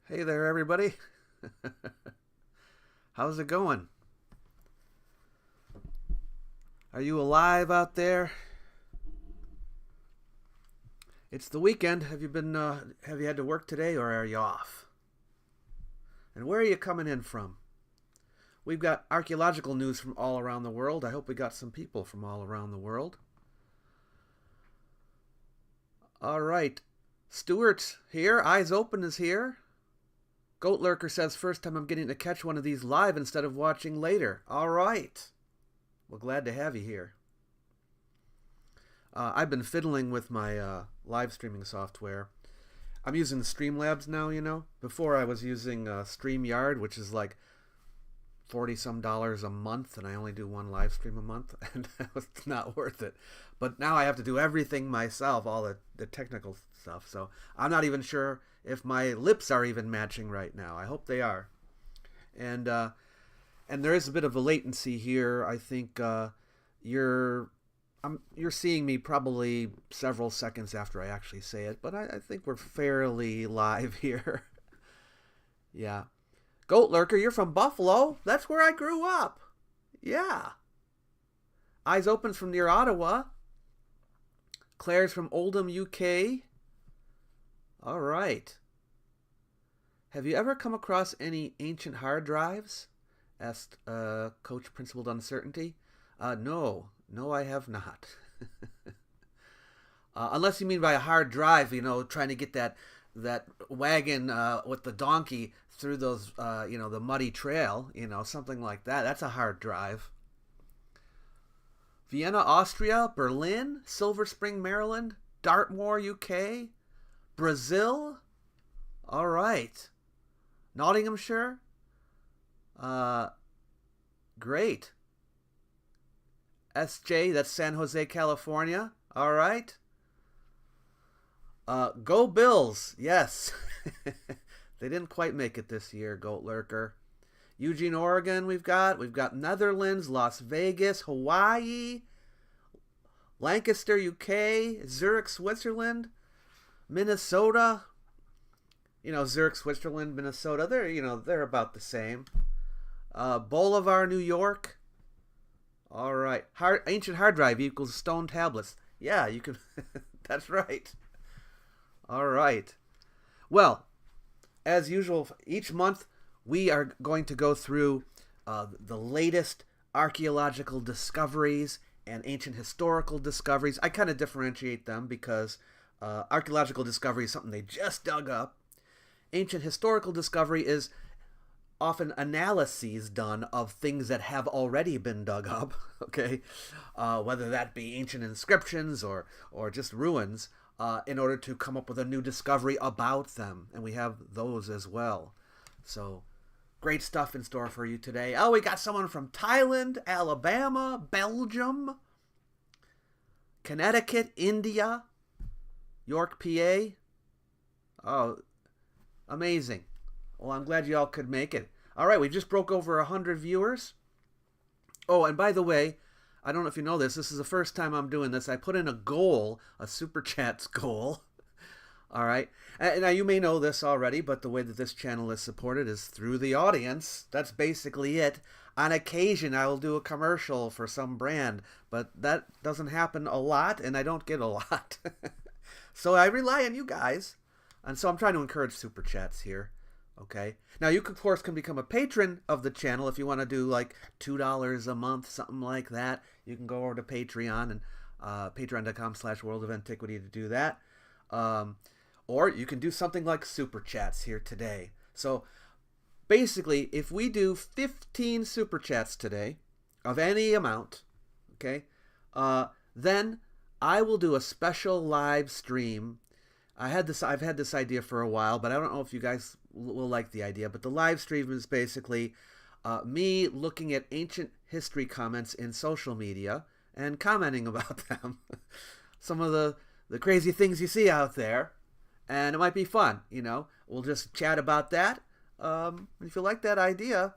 Hey there, everybody. How's it going? Are you alive out there? It's the weekend. Have you had to work today or are you off? And where are you coming in from? We've got archaeological news from all around the world. I hope we got some people from all around the world. All right. Stuart here. Eyes Open is here. Goat Lurker says, first time I'm getting to catch one of these live instead of watching later. All right. Well, glad to have you here. I've been fiddling with my live streaming software. I'm using Streamlabs now, you know. Before I was using StreamYard, which is like 40 some dollars a month, and I only do one live stream a month, and that was not worth it. But now I have to do everything myself, all the technical stuff. So I'm not even sure if my lips are even matching right now. I hope they are. And there is a bit of a latency here. I think you're you're seeing me probably several seconds after I actually say it, but I think we're fairly live here. Yeah. Goat Lurker, you're from Buffalo. That's where I grew up. Yeah. Eyes Open from near Ottawa. Claire's from Oldham, UK. All right. Have you ever come across any ancient hard drives? Asked Coach Principled Uncertainty. No. No, I have not. Unless you mean by a hard drive, you know, trying to get that wagon with the donkey through those, the muddy trail, something like that. That's a hard drive. Vienna, Austria, Berlin, Silver Spring, Maryland, Dartmoor, UK, Brazil. All right. Nottinghamshire. Great. SJ, that's San Jose, California. All right. Go Bills. Yes. They didn't quite make it this year, Goat Lurker. Eugene, Oregon, we've got Netherlands, Las Vegas, Hawaii, Lancaster, UK, Zurich, Switzerland, Minnesota. Zurich, Switzerland, Minnesota, they're about the same. Bolivar, New York. All right. Ancient hard drive equals stone tablets. Yeah, you can. That's right. All right. Well, as usual, each month we are going to go through the latest archaeological discoveries and ancient historical discoveries. I kind of differentiate them because archaeological discovery is something they just dug up. Ancient historical discovery is often analyses done of things that have already been dug up, okay? Whether that be ancient inscriptions or just ruins, in order to come up with a new discovery about them. And we have those as well. So, great stuff in store for you today. Oh, we got someone from Thailand, Alabama, Belgium, Connecticut, India, York, PA. Oh, amazing. Well, I'm glad you all could make it. All right, we just broke over 100 viewers. Oh, and by the way, I don't know if you know this. This is the first time I'm doing this. I put in a goal, a Super Chats goal. All right. And now you may know this already, but the way that this channel is supported is through the audience. That's basically it. On occasion, I will do a commercial for some brand, but that doesn't happen a lot, and I don't get a lot. So I rely on you guys. And so I'm trying to encourage Super Chats here. Okay. Now you, of course, can become a patron of the channel if you want to do like $2 a month, something like that. You can go over to Patreon and patreon.com/World of Antiquity to do that. Or you can do something like Super Chats here today. So basically, if we do 15 Super Chats today of any amount, okay, then I will do a special live stream. I've had this idea for a while, but I don't know if you guys will like the idea. But the live stream is basically me looking at ancient history comments in social media and commenting about them. Some of the crazy things you see out there. And it might be fun, We'll just chat about that. If you like that idea,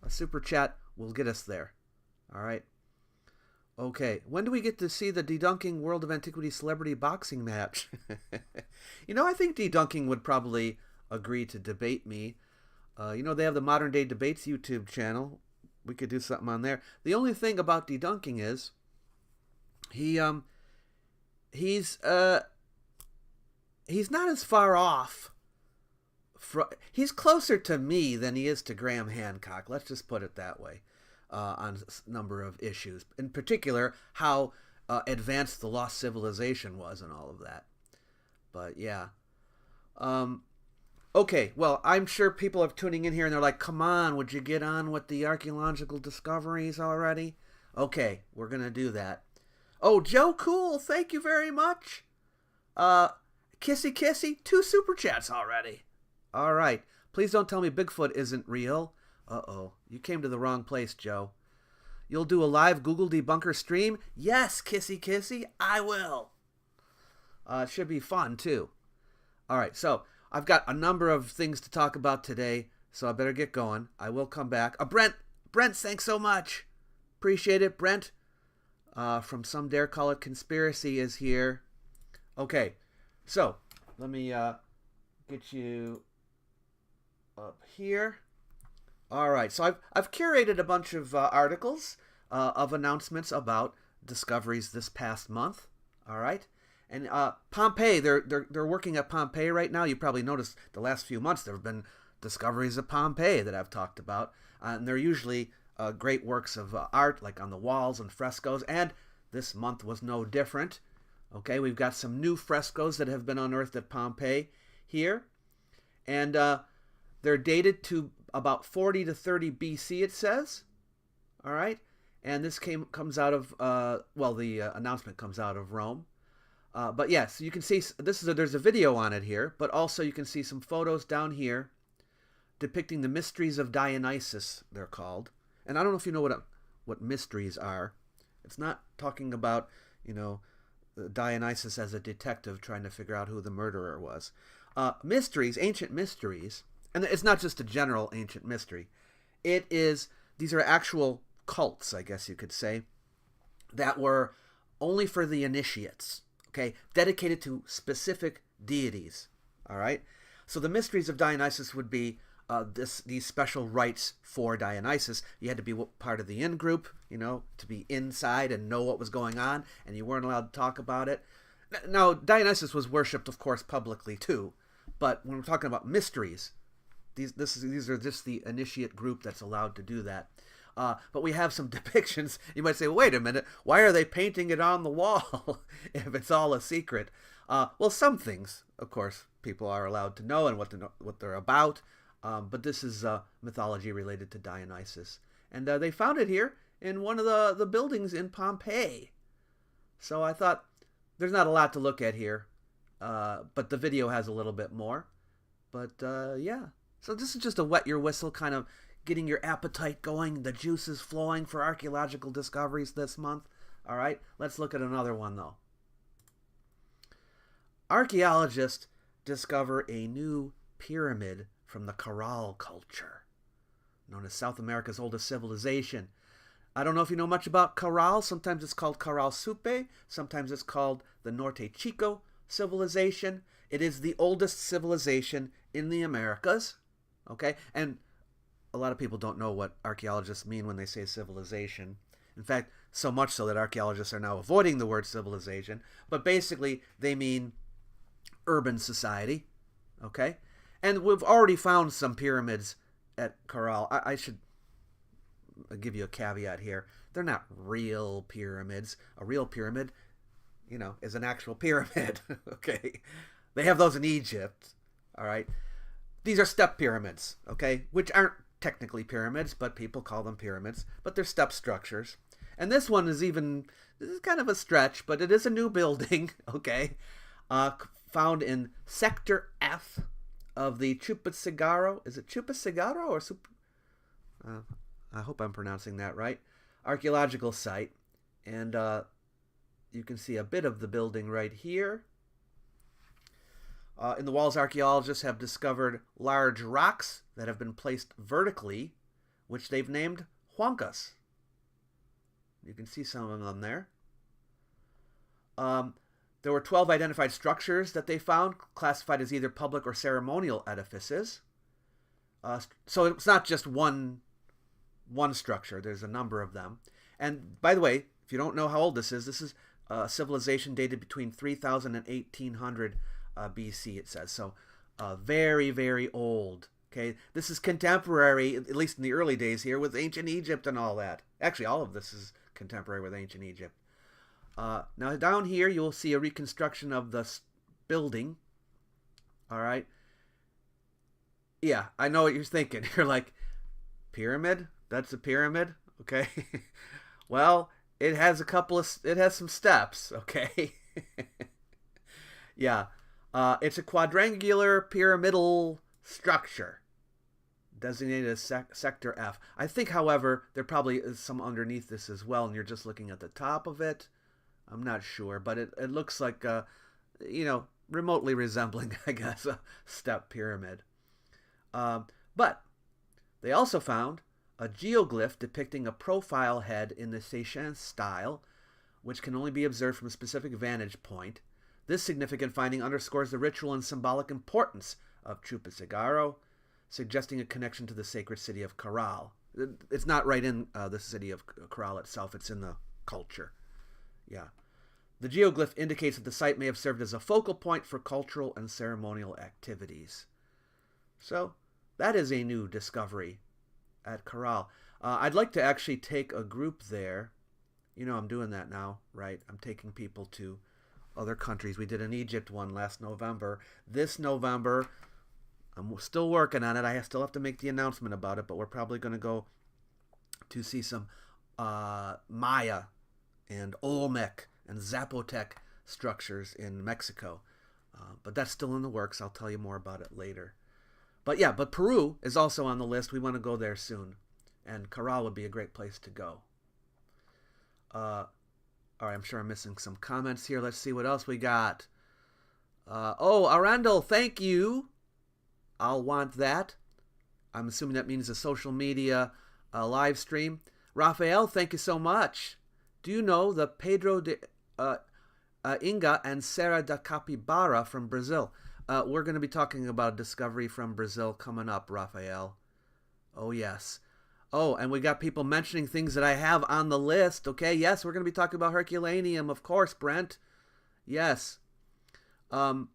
a super chat will get us there. All right. Okay, when do we get to see the Dedunking World of Antiquity celebrity boxing match? I think Dedunking would probably agree to debate me. You know, they have the Modern Day Debates YouTube channel. We could do something on there. The only thing about debunking is he he's not as far off. He's closer to me than he is to Graham Hancock. Let's just put it that way. On a number of issues, in particular, how advanced the lost civilization was and all of that. But yeah. Okay, well, I'm sure people are tuning in here and they're like, come on, would you get on with the archaeological discoveries already? Okay, we're going to do that. Oh, Joe Cool, thank you very much. Kissy Kissy, 2 super chats already. All right, please don't tell me Bigfoot isn't real. Uh-oh, you came to the wrong place, Joe. You'll do a live Google debunker stream? Yes, Kissy Kissy, I will. It should be fun, too. All right, so I've got a number of things to talk about today, so I better get going. I will come back. Brent, thanks so much. Appreciate it, Brent. From Some Dare Call It Conspiracy is here. Okay, so let me get you up here. All right, so I've curated a bunch of articles of announcements about discoveries this past month. All right, and Pompeii, they're working at Pompeii right now. You probably noticed the last few months there have been discoveries of Pompeii that I've talked about, and they're usually great works of art, like on the walls and frescoes. And this month was no different. Okay, we've got some new frescoes that have been unearthed at Pompeii here, and they're dated to about 40 to 30 BC, it says. All right, and this comes out of the announcement comes out of Rome. But yes, you can see there's a video on it here, but also you can see some photos down here depicting the mysteries of Dionysus, they're called. And I don't know if you know what mysteries are. It's not talking about, Dionysus as a detective trying to figure out who the murderer was. Mysteries, ancient mysteries, and it's not just a general ancient mystery. These are actual cults, I guess you could say, that were only for the initiates, okay, dedicated to specific deities, all right? So the mysteries of Dionysus would be these special rites for Dionysus. You had to be part of the in-group, to be inside and know what was going on, and you weren't allowed to talk about it. Now, Dionysus was worshipped, of course, publicly too, but when we're talking about mysteries, these are just the initiate group that's allowed to do that. But we have some depictions. You might say, wait a minute, why are they painting it on the wall if it's all a secret? Well, some things, of course, people are allowed to know and what they're about. But this is mythology related to Dionysus. And they found it here in one of the buildings in Pompeii. So I thought, there's not a lot to look at here. But the video has a little bit more. But yeah. So this is just a wet your whistle, kind of getting your appetite going, the juices flowing for archaeological discoveries this month. All right, let's look at another one, though. Archaeologists discover a new pyramid from the Corral culture, known as South America's oldest civilization. I don't know if you know much about Corral. Sometimes it's called Corral Supe. Sometimes it's called the Norte Chico civilization. It is the oldest civilization in the Americas. Okay, and a lot of people don't know what archaeologists mean when they say civilization. In fact, so much so that archaeologists are now avoiding the word civilization. But basically, they mean urban society. Okay, and we've already found some pyramids at Corral. I should give you a caveat here. They're not real pyramids. A real pyramid, is an actual pyramid. Okay, they have those in Egypt. All right. These are step pyramids, okay, which aren't technically pyramids, but people call them pyramids, but they're step structures. And this one is kind of a stretch, but it is a new building, okay, found in Sector F of the Chupacigaro. Is it Chupacigaro or I hope I'm pronouncing that right. Archaeological site. And you can see a bit of the building right here. In the walls, archaeologists have discovered large rocks that have been placed vertically, which they've named huancas. You can see some of them there. There were 12 identified structures that they found, classified as either public or ceremonial edifices. So it's not just one structure. There's a number of them. And by the way, if you don't know how old this is a civilization dated between 3000 and 1800 BC, it says. So very, very old. Okay, this is contemporary, at least in the early days here, with ancient Egypt and all that. Actually, all of this is contemporary with ancient Egypt. Now down here, you'll see a reconstruction of the building. All right. Yeah, I know what you're thinking. You're like, pyramid? That's a pyramid? Okay. Well, it has some steps, okay? Yeah. It's a quadrangular pyramidal structure designated as Sector F. I think, however, there probably is some underneath this as well, and you're just looking at the top of it. I'm not sure, but it looks like, remotely resembling, I guess, a step pyramid. But they also found a geoglyph depicting a profile head in the Seychan style, which can only be observed from a specific vantage point. This significant finding underscores the ritual and symbolic importance of Chupacabra, suggesting a connection to the sacred city of Caral. It's not right in the city of Caral itself, it's in the culture. Yeah. The geoglyph indicates that the site may have served as a focal point for cultural and ceremonial activities. So, that is a new discovery at Caral. I'd like to actually take a group there. You know, I'm doing that now, right? I'm taking people to other countries. We did an Egypt one last November. This November, I'm still working on it. I still have to make the announcement about it, but we're probably going to go to see some Maya and Olmec and Zapotec structures in Mexico. But that's still in the works. I'll tell you more about it later. But Peru is also on the list. We want to go there soon. And Caral would be a great place to go. All right, I'm sure I'm missing some comments here. Let's see what else we got. Arundel, thank you. I'll want that. I'm assuming that means a social media live stream. Raphael, thank you so much. Do you know the Pedro de Inga and Serra da Capibara from Brazil? We're going to be talking about a discovery from Brazil coming up, Raphael. Oh, yes. Oh, and we got people mentioning things that I have on the list. Okay, yes, we're going to be talking about Herculaneum, of course, Brent. Yes. Dully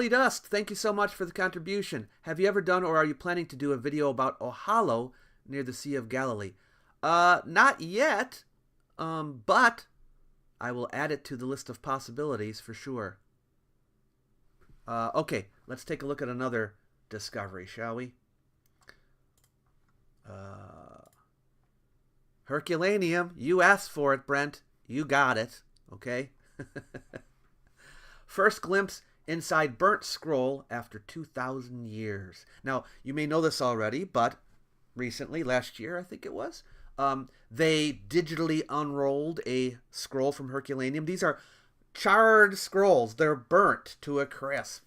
Dust, thank you so much for the contribution. Have you ever done or are you planning to do a video about Ohalo near the Sea of Galilee? Not yet, but I will add it to the list of possibilities for sure. Okay, let's take a look at another discovery, shall we? Herculaneum, you asked for it, Brent. You got it, okay? First glimpse inside burnt scroll after 2,000 years. Now, you may know this already, but recently, last year I think it was, they digitally unrolled a scroll from Herculaneum. These are charred scrolls. They're burnt to a crisp,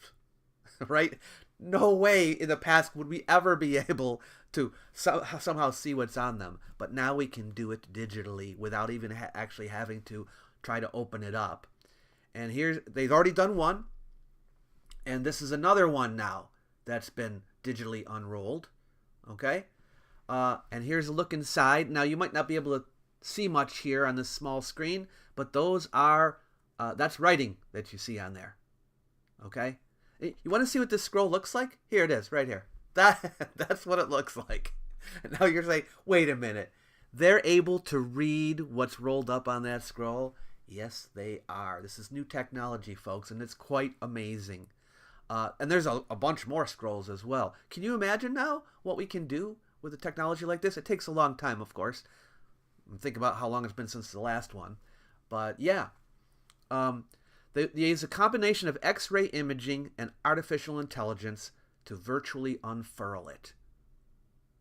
right? No way in the past would we ever be able to somehow see what's on them. But now we can do it digitally without even actually having to try to open it up. And they've already done one. And this is another one now that's been digitally unrolled. Okay? And here's a look inside. Now, you might not be able to see much here on this small screen, but those are, that's writing that you see on there. Okay? You want to see what this scroll looks like? Here it is, right here. That's what it looks like. And now you're saying, wait a minute. They're able to read what's rolled up on that scroll? Yes, they are. This is new technology, folks, and it's quite amazing. And there's a bunch more scrolls as well. Can you imagine now what we can do with a technology like this? It takes a long time, of course. Think about how long it's been since the last one. But yeah. They use a combination of X-ray imaging and artificial intelligence to virtually unfurl it.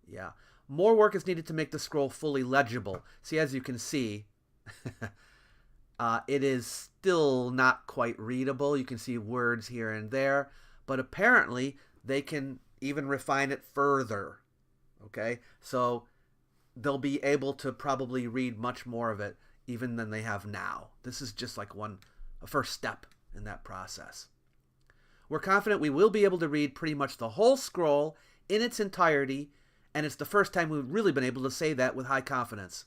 Yeah. More work is needed to make the scroll fully legible. See, as you can see, it is still not quite readable. You can see words here and there. But apparently, they can even refine it further. Okay? So, they'll be able to probably read much more of it even than they have now. This is just like one first step in that process. We're confident we will be able to read pretty much the whole scroll in its entirety, and it's the first time we've really been able to say that with high confidence,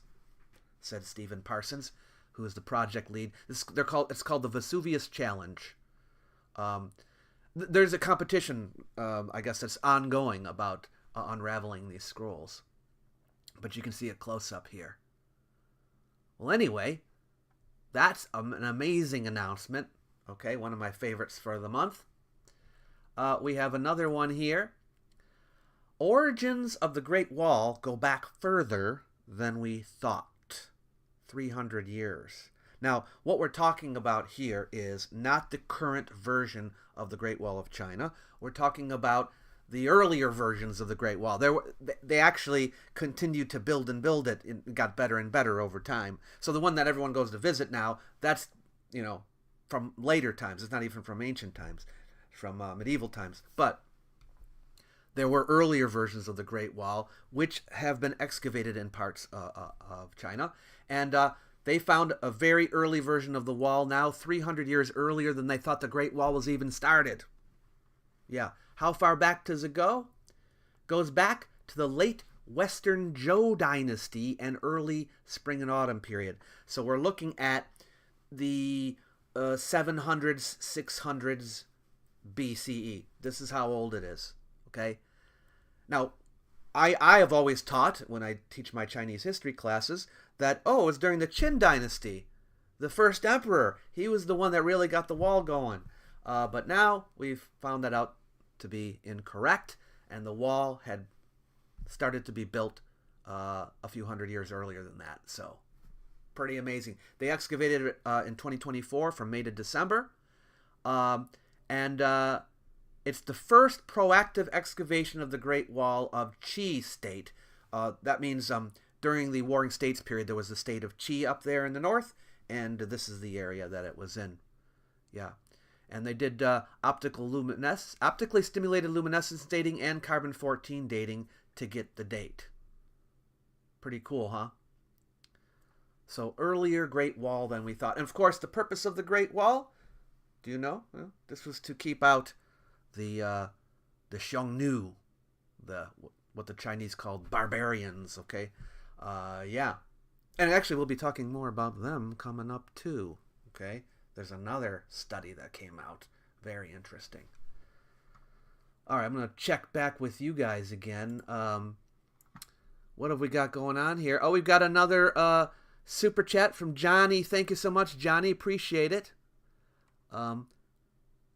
said Stephen Parsons, who is the project lead. It's called the Vesuvius Challenge. There's a competition, I guess, that's ongoing about unraveling these scrolls. But you can see it close up here. Well, anyway, that's an amazing announcement. Okay, one of my favorites for the month. We have another one here. Origins of the Great Wall go back further than we thought. 300 years. Now, what we're talking about here is not the current version of the Great Wall of China. We're talking about the earlier versions of the Great Wall. They actually continued to build and build it. It got better and better over time. So the one that everyone goes to visit now, that's, from later times. It's not even from ancient times, from medieval times. But there were earlier versions of the Great Wall, which have been excavated in parts of China. And they found a very early version of the wall now, 300 years earlier than they thought the Great Wall was even started. Yeah. How far back does it go? Goes back to the late Western Zhou dynasty and early spring and autumn period. So we're looking at the 700s, 600s BCE. This is how old it is. Okay. Now, I have always taught, when I teach my Chinese history classes, that, it was during the Qin dynasty. The first emperor, he was the one that really got the wall going. But now we've found that out to be incorrect, and the wall had started to be built a few hundred years earlier than that. So, pretty amazing. They excavated it in 2024 from May to December. It's the first proactive excavation of the Great Wall of Qi State. That means during the Warring States period, there was the state of Qi up there in the north, and this is the area that it was in. Yeah. And they did optically stimulated luminescence dating and carbon-14 dating to get the date. Pretty cool, huh? So earlier Great Wall than we thought. And of course, the purpose of the Great Wall, do you know? Well, this was to keep out the Xiongnu, what the Chinese called barbarians, okay? Yeah. And actually, we'll be talking more about them coming up, too, okay? There's another study that came out. Very interesting. All right, I'm going to check back with you guys again. What have we got going on here? Oh, we've got another super chat from Johnny. Thank you so much, Johnny. Appreciate it.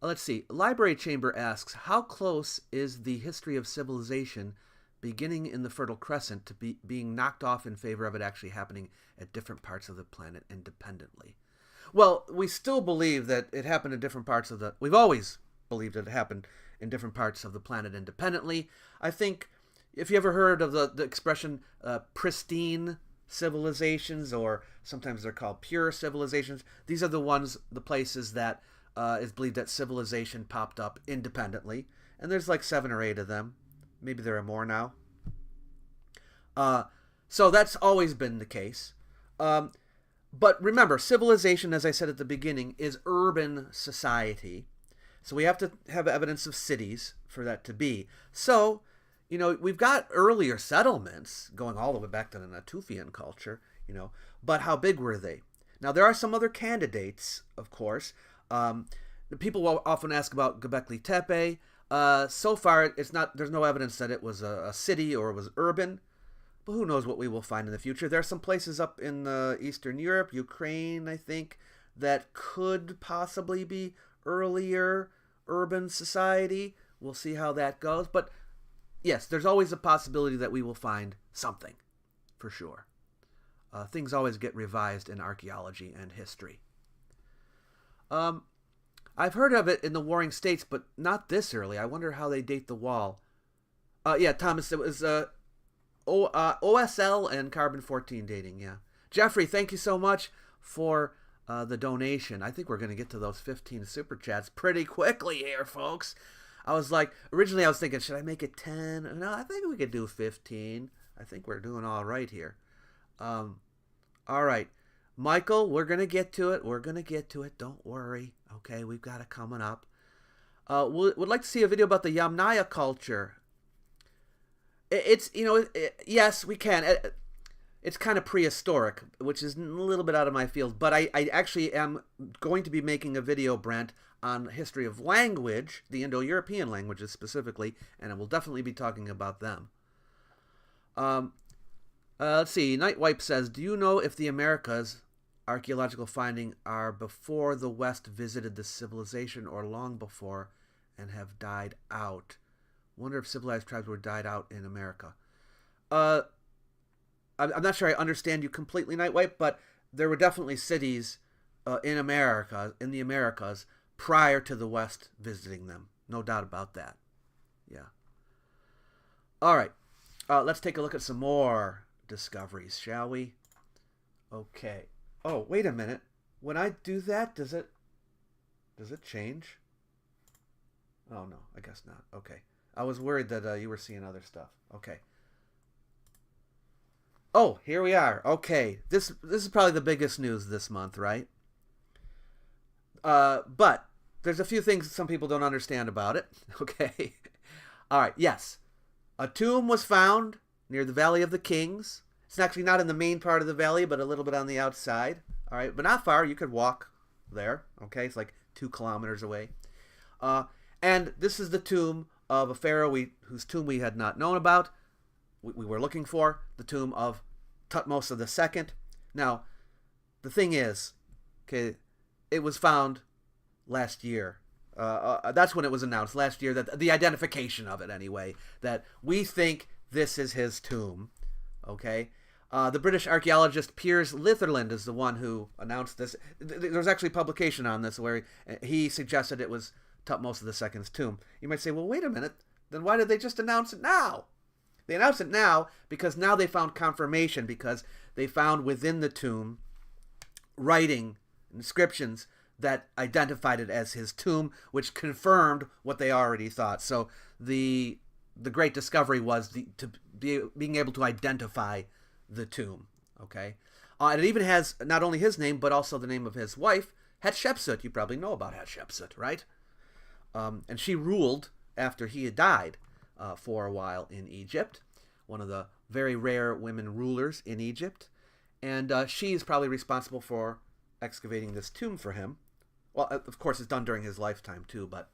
Let's see. Library Chamber asks, how close is the history of civilization beginning in the Fertile Crescent to being knocked off in favor of it actually happening at different parts of the planet independently? Well, we still believe that it happened in different parts of we've always believed that it happened in different parts of the planet independently. I think, if you ever heard of the expression pristine civilizations, or sometimes they're called pure civilizations, these are the places that is believed that civilization popped up independently. And there's like 7 or 8 of them. Maybe there are more now. So that's always been the case. But remember, civilization, as I said at the beginning, is urban society. So we have to have evidence of cities for that to be. So, we've got earlier settlements going all the way back to the Natufian culture, but how big were they? Now, there are some other candidates, of course. People will often ask about Göbekli Tepe. So far, there's no evidence that it was a city or it was urban. But who knows what we will find in the future. There are some places up in Eastern Europe, Ukraine, I think, that could possibly be earlier urban society. We'll see how that goes. But yes, there's always a possibility that we will find something, for sure. Things always get revised in archaeology and history. I've heard of it in the Warring States, but not this early. I wonder how they date the wall. Yeah, Thomas, it was OSL and carbon-14 dating, yeah. Jeffrey, thank you so much for the donation. I think we're going to get to those 15 super chats pretty quickly here, folks. Originally I was thinking, should I make it 10? No, I think we could do 15. I think we're doing all right here. All right. Michael, we're going to get to it. We're going to get to it. Don't worry. Okay, we've got it coming up. Would like to see a video about the Yamnaya culture. It's, yes, we can. It's kind of prehistoric, which is a little bit out of my field. But I actually am going to be making a video, Brent, on history of language, the Indo-European languages specifically, and I will definitely be talking about them. Let's see. Nightwipe says, do you know if the Americas archaeological finding are before the West visited the civilization or long before and have died out? Wonder if civilized tribes were died out in America. I'm not sure I understand you completely, Nightwipe, but there were definitely cities in the Americas, prior to the West visiting them. No doubt about that. Yeah. All right. Let's take a look at some more discoveries, shall we? Okay. Oh, wait a minute. When I do that, does it change? Oh, no. I guess not. Okay. I was worried that you were seeing other stuff. Okay. Oh, here we are. Okay. This is probably the biggest news this month, right? But there's a few things that some people don't understand about it. Okay. All right. Yes. A tomb was found near the Valley of the Kings. It's actually not in the main part of the valley, but a little bit on the outside. All right. But not far. You could walk there. Okay. It's like 2 kilometers away. And this is the tomb of a pharaoh whose tomb we had not known about. We were looking for the tomb of Thutmose II. Now, the thing is, okay, it was found last year. That's when it was announced last year, that the identification of it anyway, that we think this is his tomb. Okay, the British archaeologist Piers Litherland is the one who announced this. There's actually publication on this where he suggested it was Thutmose II's tomb. You might say, well, wait a minute, then why did they just announce it now? They announced it now because now they found confirmation, because they found within the tomb writing, inscriptions that identified it as his tomb, which confirmed what they already thought. So the great discovery was being able to identify the tomb. Okay, and it even has not only his name but also the name of his wife, Hatshepsut. You probably know about Hatshepsut, right? And she ruled after he had died for a while in Egypt, one of the very rare women rulers in Egypt, and she is probably responsible for excavating this tomb for him. Well, of course, it's done during his lifetime too, but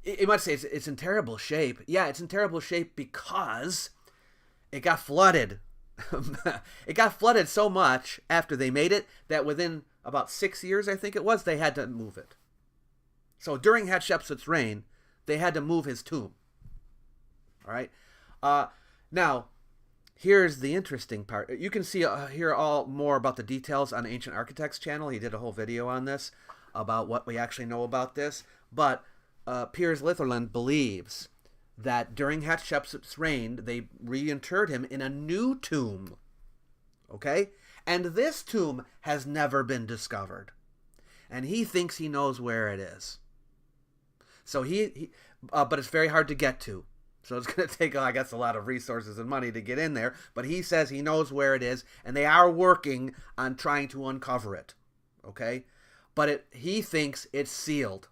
you might say it's in terrible shape. Yeah, it's in terrible shape because it got flooded. It got flooded so much after they made it that within about 6 years, I think it was, they had to move it. So during Hatshepsut's reign, they had to move his tomb. All right. Now, here's the interesting part. You can see hear all more about the details on Ancient Architects channel. He did a whole video on this about what we actually know about this. But Piers Litherland believes that during Hatshepsut's reign, they reinterred him in a new tomb. Okay? And this tomb has never been discovered. And he thinks he knows where it is. So but it's very hard to get to. So it's going to take, I guess, a lot of resources and money to get in there. But he says he knows where it is, and they are working on trying to uncover it. Okay? But he thinks it's sealed,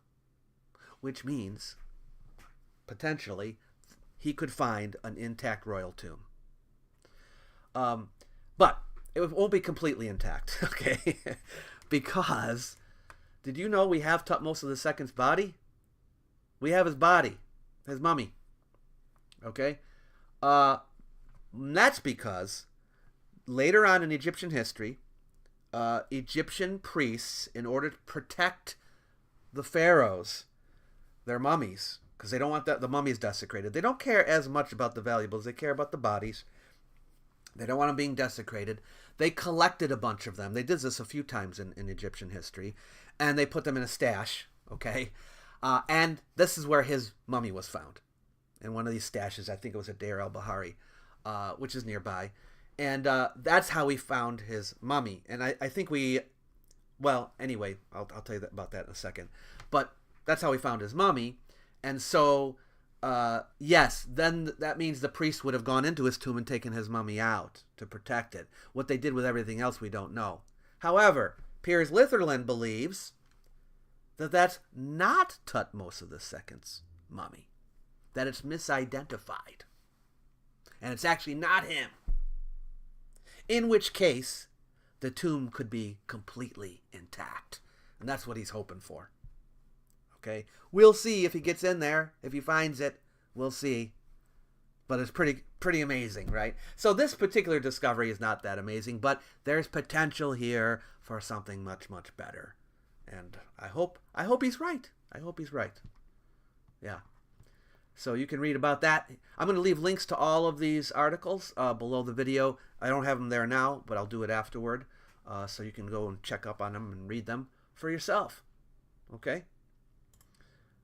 which means, potentially, he could find an intact royal tomb. But it won't be completely intact, okay? Because, did you know we have Thutmose II's body? We have his body, his mummy. Okay? That's because later on in Egyptian history, Egyptian priests, in order to protect the pharaohs, their mummies, because they don't want the mummies desecrated. They don't care as much about the valuables. They care about the bodies. They don't want them being desecrated. They collected a bunch of them. They did this a few times in Egyptian history, and they put them in a stash, okay? And this is where his mummy was found, in one of these stashes. I think it was at Deir el-Bahari, which is nearby. And that's how we found his mummy. And I think well, anyway, I'll tell you about that in a second. But that's how we found his mummy. And so, yes, then that means the priest would have gone into his tomb and taken his mummy out to protect it. What they did with everything else, we don't know. However, Piers Litherland believes that that's not Tutmosis II's mummy, that it's misidentified, and it's actually not him. In which case, the tomb could be completely intact, and that's what he's hoping for. Okay, we'll see if he gets in there, if he finds it. We'll see. But it's pretty amazing, right? So this particular discovery is not that amazing, but there's potential here for something much, much better. And I hope he's right. I hope he's right. Yeah. So you can read about that. I'm going to leave links to all of these articles below the video. I don't have them there now, but I'll do it afterward. So you can go and check up on them and read them for yourself. Okay?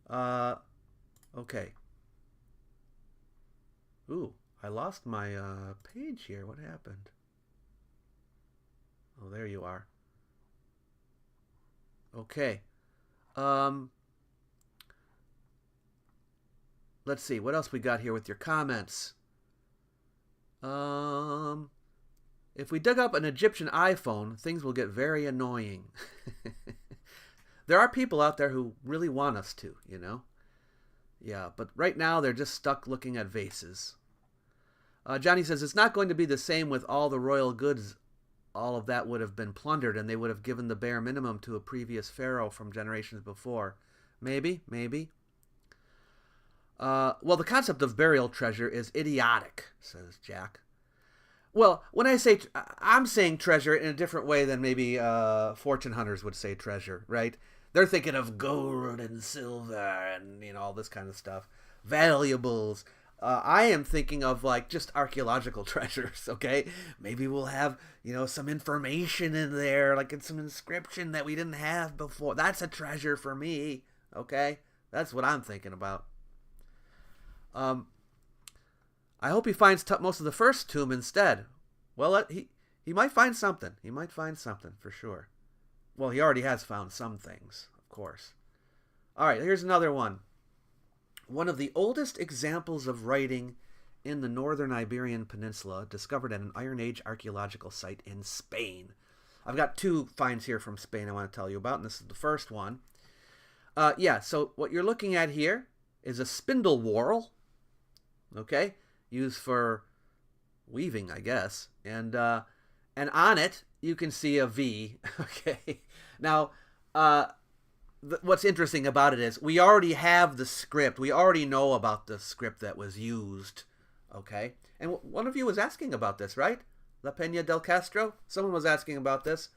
Okay. Ooh, I lost my page here. What happened? Oh, there you are. Okay. Let's see. What else we got here with your comments? If we dug up an Egyptian iPhone, things will get very annoying. There are people out there who really want us to, you know? Yeah, but right now they're just stuck looking at vases. Johnny says, it's not going to be the same with all the royal goods. All of that would have been plundered, and they would have given the bare minimum to a previous pharaoh from generations before. Maybe. Well, the concept of burial treasure is idiotic, says Jack. Well, when I say, I'm saying treasure in a different way than maybe fortune hunters would say treasure, right? They're thinking of gold and silver and, you know, all this kind of stuff. Valuables. I am thinking of, like, just archaeological treasures, okay? Maybe we'll have, you know, some information in there, like some inscription that we didn't have before. That's a treasure for me, okay? That's what I'm thinking about. I hope he finds Tutmosis the first tomb instead. Well, he might find something. He might find something, for sure. Well, he already has found some things, of course. All right, here's another one. One of the oldest examples of writing in the northern Iberian Peninsula, discovered at an Iron Age archaeological site in Spain. I've got two finds here from Spain I want to tell you about, and this is the first one. So what you're looking at here is a spindle whorl, okay, used for weaving, I guess, and on it you can see a V. Okay, now what's interesting about it is we already have the script. We already know about the script that was used. Okay, and one of you was asking about this, right? La Peña del Castro. Someone was asking about this.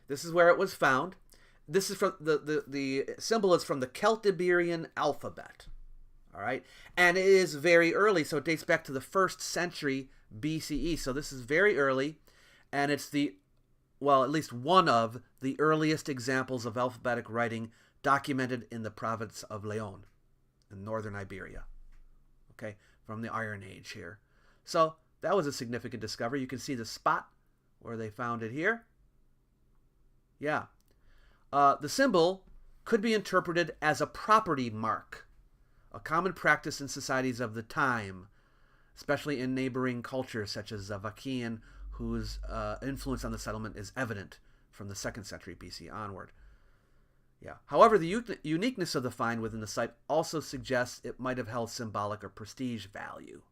This is where it was found. This is from the symbol is from the Celtiberian alphabet. All right, and it is very early, so it dates back to the 1st century BCE. So this is very early, and it's at least one of the earliest examples of alphabetic writing documented in the province of León in northern Iberia. Okay, from the Iron Age here. So that was a significant discovery. You can see the spot where they found it here. Yeah. The symbol could be interpreted as a property mark, a common practice in societies of the time, especially in neighboring cultures such as Vakian, whose influence on the settlement is evident from the 2nd century BC onward. Yeah. However, the uniqueness of the find within the site also suggests it might have held symbolic or prestige value.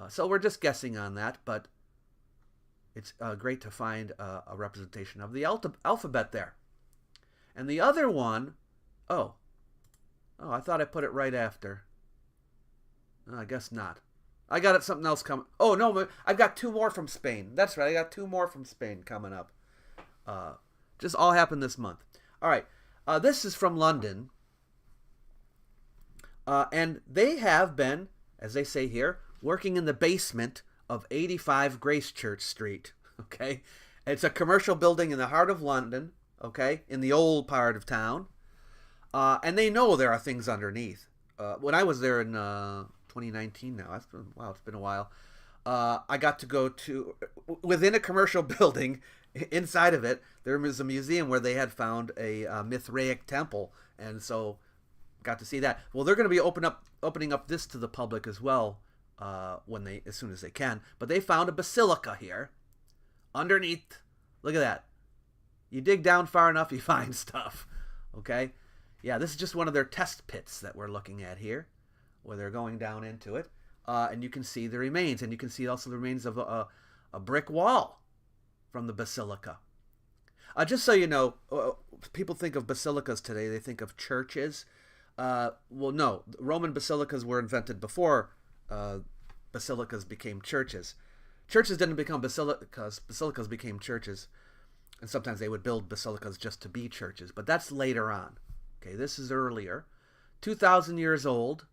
So we're just guessing on that, but it's great to find a representation of the alphabet there. And the other one, I thought I put it right after. No, I guess not. I got it something else coming. Oh, no, I've got 2 more from Spain. That's right, I got 2 more from Spain coming up. Just all happened this month. All right, this is from London. And they have been, as they say here, working in the basement of 85 Gracechurch Street. Okay, it's a commercial building in the heart of London. Okay, in the old part of town. And they know there are things underneath. When I was there in 2019 now, it's been a while. I got to go to, within a commercial building, inside of it, there was a museum where they had found a Mithraic temple, and so got to see that. Well, they're going to be opening up this to the public as well, as soon as they can. But they found a basilica here, underneath Look at that. You dig down far enough, you find stuff. Okay? Yeah, this is just one of their test pits that we're looking at here, where they're going down into it. And you can see the remains, and you can see also the remains of a brick wall from the basilica. Just so you know, people think of basilicas today, they think of churches. Well, no, Roman basilicas were invented before basilicas became churches. Churches didn't become basilicas, basilicas became churches. And sometimes they would build basilicas just to be churches, but that's later on. Okay, this is earlier. 2,000 years old.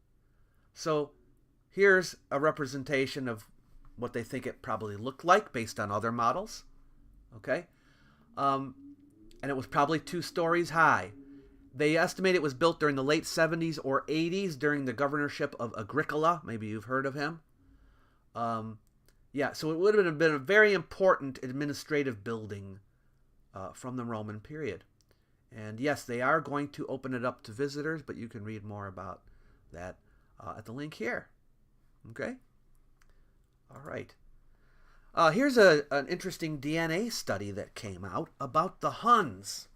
So here's a representation of what they think it probably looked like based on other models. Okay? And it was probably 2 stories high. They estimate it was built during the late 70s or 80s during the governorship of Agricola. Maybe you've heard of him. Yeah, so it would have been a very important administrative building from the Roman period. And yes, they are going to open it up to visitors, but you can read more about that at the link here. Okay? All right. Here's an interesting DNA study that came out about the Huns.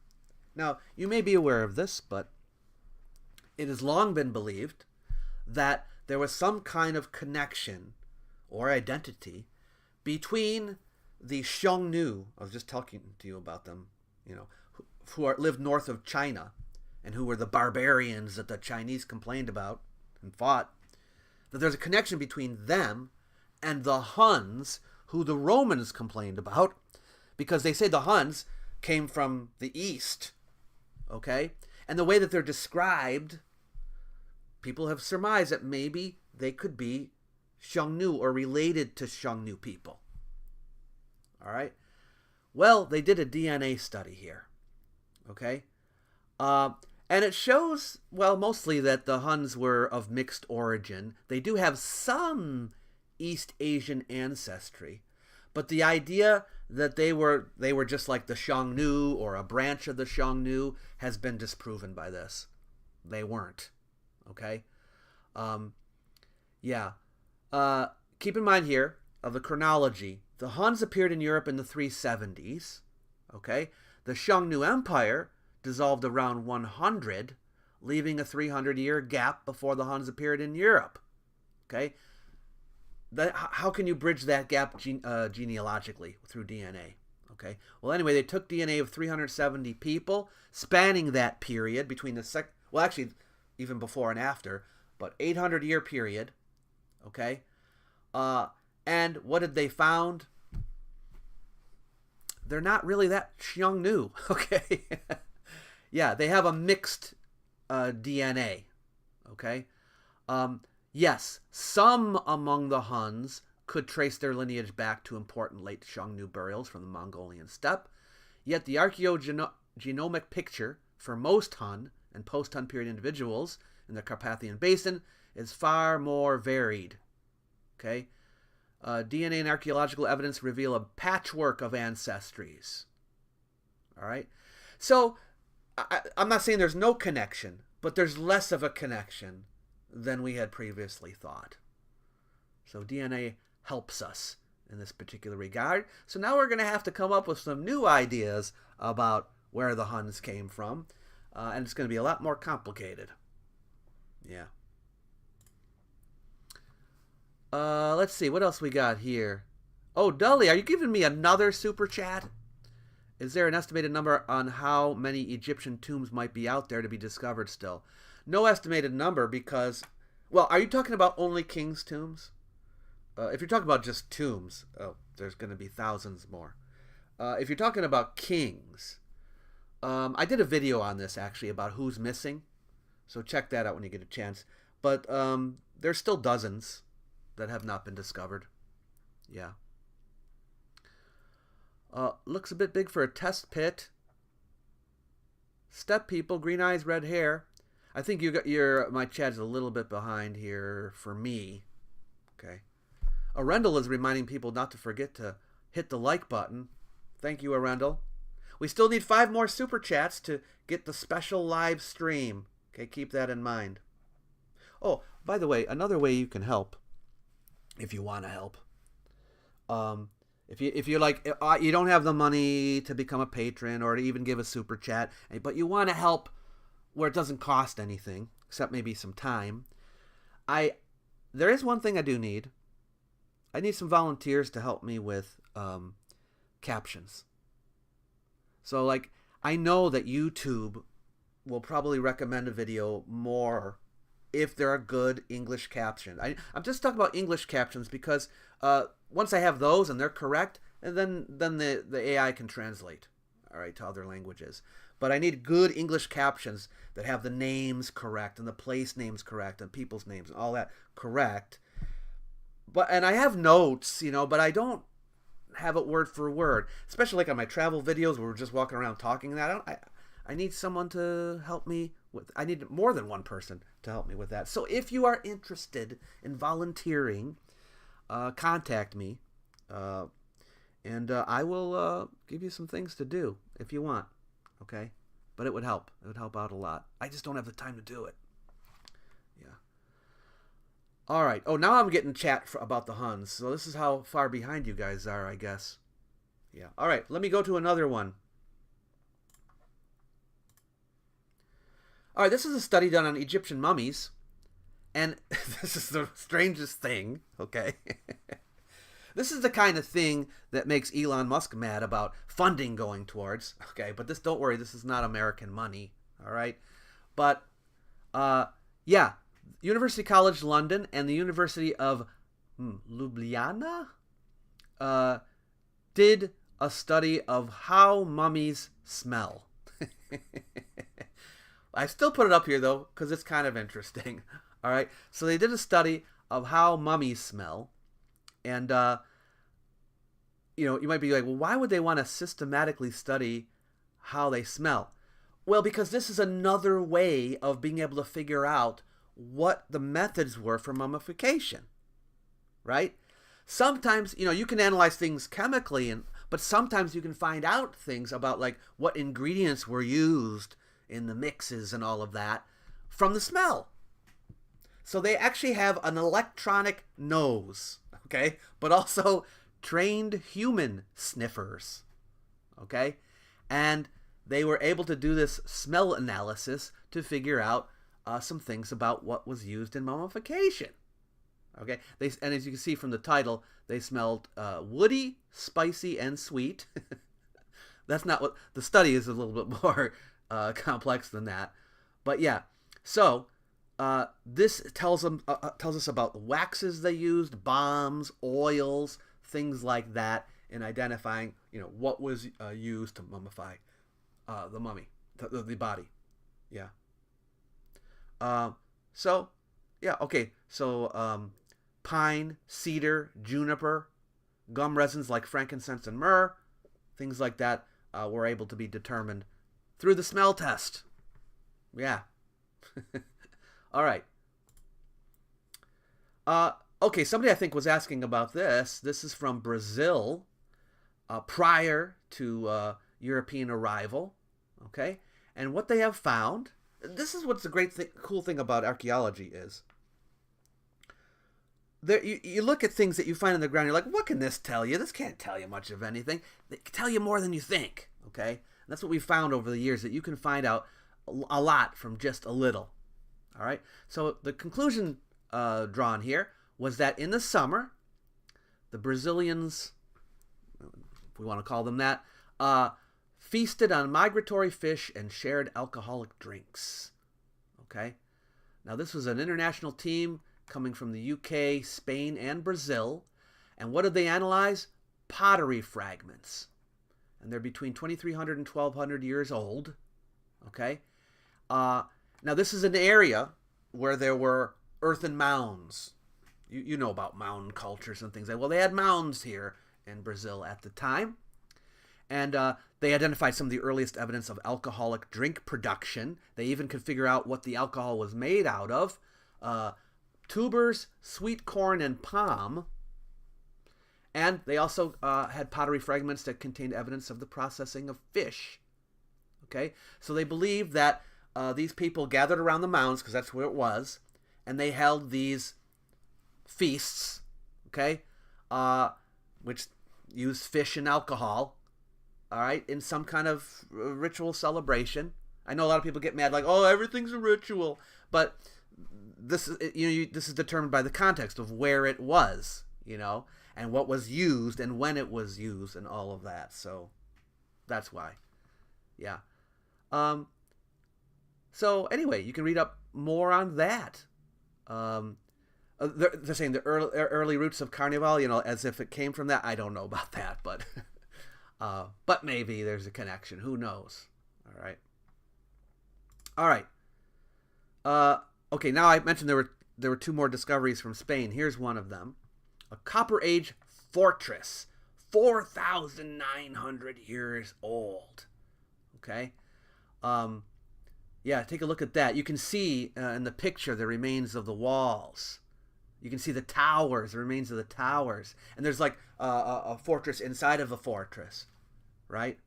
Now, you may be aware of this, but it has long been believed that there was some kind of connection or identity between the Xiongnu, I was just talking to you about them, who lived north of China and who were the barbarians that the Chinese complained about and fought, that there's a connection between them and the Huns, who the Romans complained about, because they say the Huns came from the east, okay? And the way that they're described, people have surmised that maybe they could be Xiongnu or related to Xiongnu people. All right? Well, they did a DNA study here, okay? And it shows, well, mostly that the Huns were of mixed origin. They do have some East Asian ancestry, but the idea that they were just like the Xiongnu or a branch of the Xiongnu has been disproven by this. They weren't, okay? Yeah. Keep in mind here, of the chronology, the Huns appeared in Europe in the 370s, okay? The Xiongnu Empire dissolved around 100, leaving a 300-year gap before the Huns appeared in Europe, okay? How can you bridge that gap genealogically through DNA? Okay. Well, anyway, they took DNA of 370 people spanning that period between well, actually, even before and after, but 800-year period. Okay. And what did they found? They're not really that Xiongnu. Okay. Yeah, they have a mixed DNA. Okay. Yes, some among the Huns could trace their lineage back to important late Xiongnu burials from the Mongolian steppe, yet the archaeogenomic picture for most Hun and post-Hun period individuals in the Carpathian Basin is far more varied. Okay? DNA and archaeological evidence reveal a patchwork of ancestries. All right? So, I'm not saying there's no connection, but there's less of a connection than we had previously thought. So DNA helps us in this particular regard. So now we're going to have to come up with some new ideas about where the Huns came from. And it's going to be a lot more complicated. Yeah. Let's see. What else we got here? Oh, Dully, are you giving me another super chat? Is there an estimated number on how many Egyptian tombs might be out there to be discovered still? No estimated number because, well, are you talking about only kings' tombs? If you're talking about just tombs, oh, there's going to be thousands more. If you're talking about kings, I did a video on this actually about who's missing, so check that out when you get a chance. But there's still dozens that have not been discovered. Yeah. Looks a bit big for a test pit. Steppe people, green eyes, red hair. I think my chat is a little bit behind here for me. Okay. Arendelle is reminding people not to forget to hit the like button. Thank you, Arendelle. We still need 5 more super chats to get the special live stream. Okay, keep that in mind. Oh, by the way, another way you can help, if you want to help, If you're like you don't have the money to become a patron or to even give a super chat, but you want to help where it doesn't cost anything except maybe some time, there is one thing I do need. I need some volunteers to help me with captions. So like I know that YouTube will probably recommend a video more if there are good English captions. I'm just talking about English captions because once I have those and they're correct, and then the AI can translate, all right, to other languages. But I need good English captions that have the names correct and the place names correct and people's names and all that correct. And I have notes, but I don't have it word for word, especially like on my travel videos where we're just walking around talking. I need someone to help me with. I need more than one person to help me with that. So if you are interested in volunteering, contact me, and I will give you some things to do if you want. Okay, but it would help. It would help out a lot. I just don't have the time to do it. Yeah. All right. Oh, now I'm getting chat about the Huns. So this is how far behind you guys are, I guess. Yeah. All right. Let me go to another one. All right. This is a study done on Egyptian mummies. And this is the strangest thing, okay? This is the kind of thing that makes Elon Musk mad about funding going towards, okay? But don't worry, this is not American money, all right? But, yeah, University College London and the University of Ljubljana did a study of how mummies smell. I still put it up here, though, because it's kind of interesting. All right, so they did a study of how mummies smell, and you might be like, well, why would they want to systematically study how they smell? Well, because this is another way of being able to figure out what the methods were for mummification, right? Sometimes, you can analyze things chemically, but sometimes you can find out things about like what ingredients were used in the mixes and all of that from the smell. So they actually have an electronic nose, okay, but also trained human sniffers, okay, and they were able to do this smell analysis to figure out some things about what was used in mummification, okay. And as you can see from the title, they smelled woody, spicy, and sweet. That's not what the study is. A little bit more complex than that, but yeah. So this tells us about the waxes they used, bombs, oils, things like that, in identifying what was used to mummify the mummy, the body. Yeah. So yeah, okay. So pine, cedar, juniper, gum resins like frankincense and myrrh, things like that were able to be determined through the smell test. Yeah. All right. Okay, somebody I think was asking about this. This is from Brazil, prior to European arrival. Okay, and what they have found. This is what's the cool thing about archaeology is. You look at things that you find in the ground. You're like, what can this tell you? This can't tell you much of anything. They can tell you more than you think. Okay, and that's what we found over the years, that you can find out a lot from just a little. All right, so the conclusion drawn here was that in the summer, the Brazilians, if we want to call them that, feasted on migratory fish and shared alcoholic drinks. Okay, now this was an international team coming from the UK, Spain, and Brazil. And what did they analyze? Pottery fragments. And they're between 2,300 and 1,200 years old. Okay, now, this is an area where there were earthen mounds. You know about mound cultures and things. Well, they had mounds here in Brazil at the time. And they identified some of the earliest evidence of alcoholic drink production. They even could figure out what the alcohol was made out of. Tubers, sweet corn, and palm. And they also had pottery fragments that contained evidence of the processing of fish. Okay, so they believed that these people gathered around the mounds, because that's where it was, and they held these feasts, okay, which used fish and alcohol, all right, in some kind of ritual celebration. I know a lot of people get mad, like, oh, everything's a ritual, but this is this is determined by the context of where it was, and what was used and when it was used and all of that. So that's why, yeah. So anyway, you can read up more on that. They're saying the early roots of Carnival, as if it came from that. I don't know about that, but maybe there's a connection. Who knows? All right. Okay. Now I mentioned there were two more discoveries from Spain. Here's one of them: a Copper Age fortress, 4,900 years old. Okay. Yeah, take a look at that. You can see in the picture the remains of the walls. You can see the towers, the remains of the towers. And there's like a fortress inside of a fortress, right?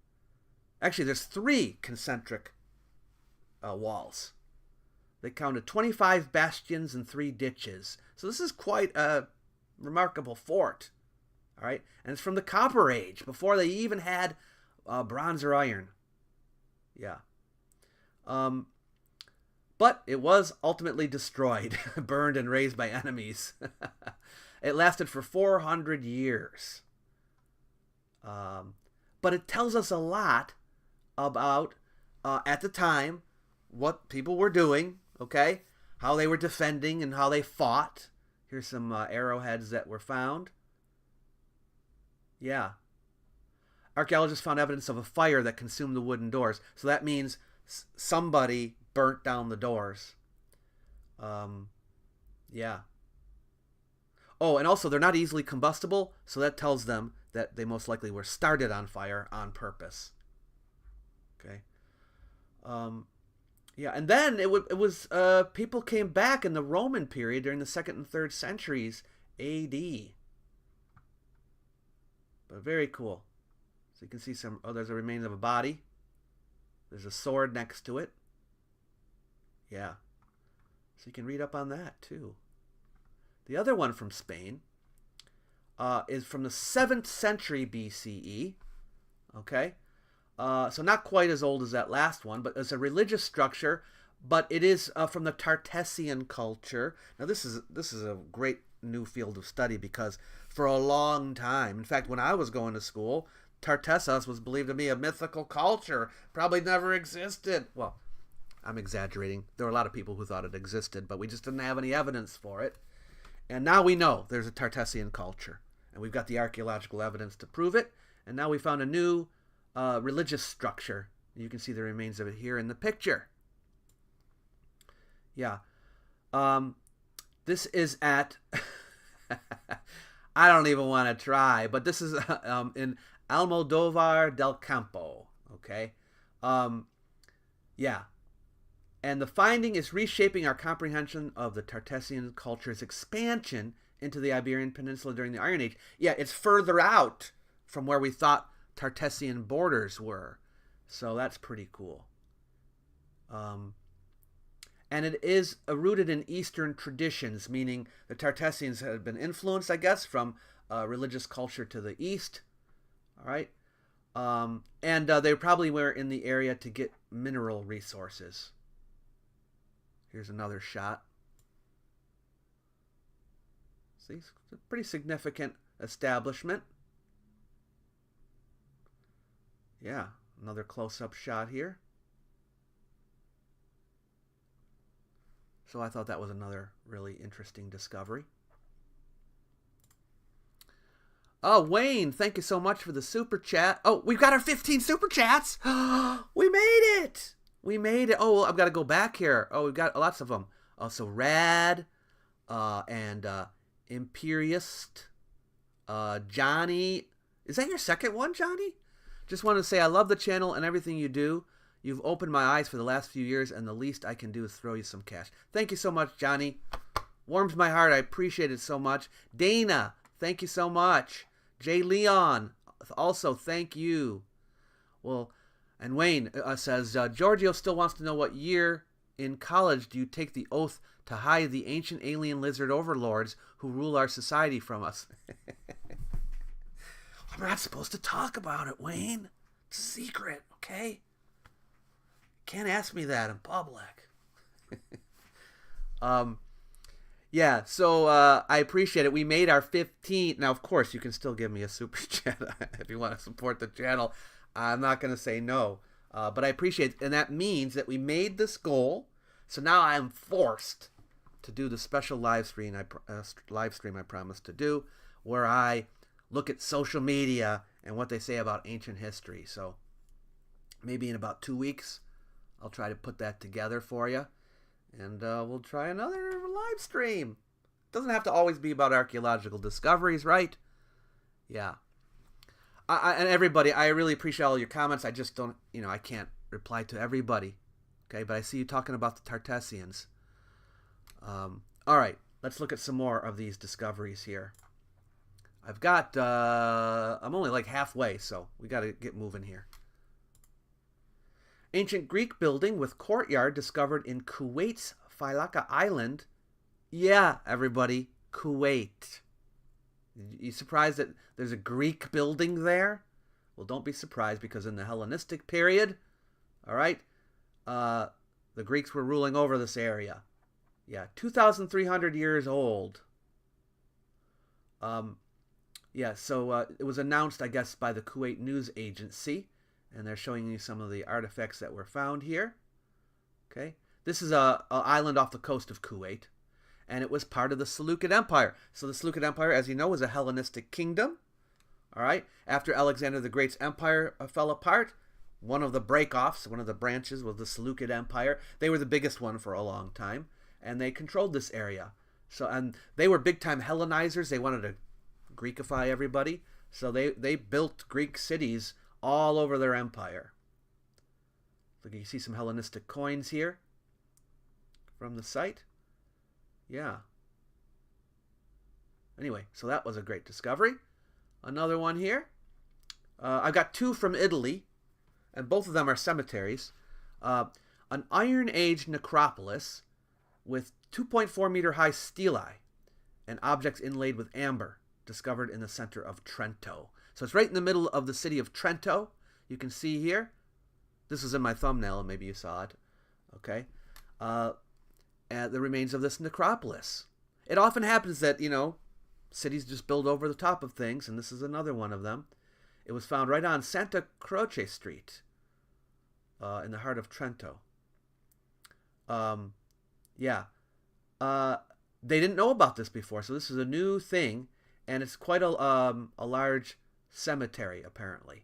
Actually, there's 3 concentric walls. They counted 25 bastions and 3 ditches. So this is quite a remarkable fort, all right? And it's from the Copper Age, before they even had bronze or iron. Yeah. But it was ultimately destroyed, burned and razed by enemies. It lasted for 400 years. But it tells us a lot about, at the time, what people were doing, okay? How they were defending and how they fought. Here's some arrowheads that were found. Yeah. Archaeologists found evidence of a fire that consumed the wooden doors. So that means somebody burnt down the doors. Yeah. Oh, and also they're not easily combustible, so that tells them that they most likely were started on fire on purpose. Okay. Yeah, and then it was people came back in the Roman period during the 2nd and 3rd centuries A.D. But very cool. So you can see there's a remains of a body. There's a sword next to it. Yeah. So you can read up on that too. The other one from Spain is from the 7th century BCE. Okay. So not quite as old as that last one, but it's a religious structure, but it is from the Tartessian culture. Now this is a great new field of study, because for a long time, in fact, when I was going to school, Tartessos was believed to be a mythical culture, probably never existed. Well, I'm exaggerating. There were a lot of people who thought it existed, but we just didn't have any evidence for it. And now we know there's a Tartessian culture, and we've got the archaeological evidence to prove it. And now we found a new religious structure. You can see the remains of it here in the picture. Yeah. This is at I don't even want to try, but this is in Almodovar del Campo. Okay. Yeah. And the finding is reshaping our comprehension of the Tartessian culture's expansion into the Iberian Peninsula during the Iron Age. Yeah, it's further out from where we thought Tartessian borders were. So that's pretty cool. And it is rooted in Eastern traditions, meaning the Tartessians had been influenced, I guess, from religious culture to the east. All right. And they probably were in the area to get mineral resources. Here's another shot. See, it's a pretty significant establishment. Yeah, another close-up shot here. So I thought that was another really interesting discovery. Oh, Wayne, thank you so much for the super chat. Oh, we've got our 15 super chats. We made it. We made it. Oh, well, I've got to go back here. Oh, we've got lots of them. So Rad and Imperiist. Johnny. Is that your second one, Johnny? Just want to say I love the channel and everything you do. You've opened my eyes for the last few years, and the least I can do is throw you some cash. Thank you so much, Johnny. Warms my heart. I appreciate it so much. Dana, thank you so much. Jay Leon, also thank you. Well, and Wayne says, Giorgio still wants to know what year in college do you take the oath to hide the ancient alien lizard overlords who rule our society from us? I'm not supposed to talk about it, Wayne. It's a secret, okay? Can't ask me that in public. Yeah, so I appreciate it. We made our 15th. Now, of course, you can still give me a super chat if you want to support the channel. I'm not going to say no. But I appreciate it. And that means that we made this goal. So now I'm forced to do the special live stream I promised to do, where I look at social media and what they say about ancient history. So maybe in about 2 weeks, I'll try to put that together for you. And we'll try another live stream. Doesn't have to always be about archaeological discoveries, right? Yeah. And everybody, I really appreciate all your comments. I just don't, I can't reply to everybody. Okay, but I see you talking about the Tartessians. All right, let's look at some more of these discoveries here. I've got, I'm only like halfway, so we got to get moving here. Ancient Greek building with courtyard discovered in Kuwait's Failaka Island. Yeah, everybody, Kuwait. You surprised that there's a Greek building there? Well, don't be surprised, because in the Hellenistic period, all right, the Greeks were ruling over this area. Yeah, 2,300 years old. Yeah, so it was announced, I guess, by the Kuwait News Agency, and they're showing you some of the artifacts that were found here. Okay, this is a island off the coast of Kuwait, and it was part of the Seleucid Empire. So the Seleucid Empire, as you know, was a Hellenistic kingdom. All right, after Alexander the Great's empire fell apart, one of the break-offs, one of the branches, was the Seleucid Empire. They were the biggest one for a long time, and they controlled this area. So, and they were big-time Hellenizers. They wanted to Greekify everybody, so they built Greek cities all over their empire. Look, you see some Hellenistic coins here from the site. Yeah. Anyway, so that was a great discovery. Another one here. I've got two from Italy, and both of them are cemeteries. An Iron Age necropolis with 2.4 meter high stelae and objects inlaid with amber, discovered in the center of Trento. So it's right in the middle of the city of Trento. You can see here. This is in my thumbnail, and maybe you saw it. Okay. And the remains of this necropolis. It often happens that, cities just build over the top of things, and this is another one of them. It was found right on Santa Croce Street in the heart of Trento. Yeah. They didn't know about this before, so this is a new thing, and it's quite a large cemetery, apparently.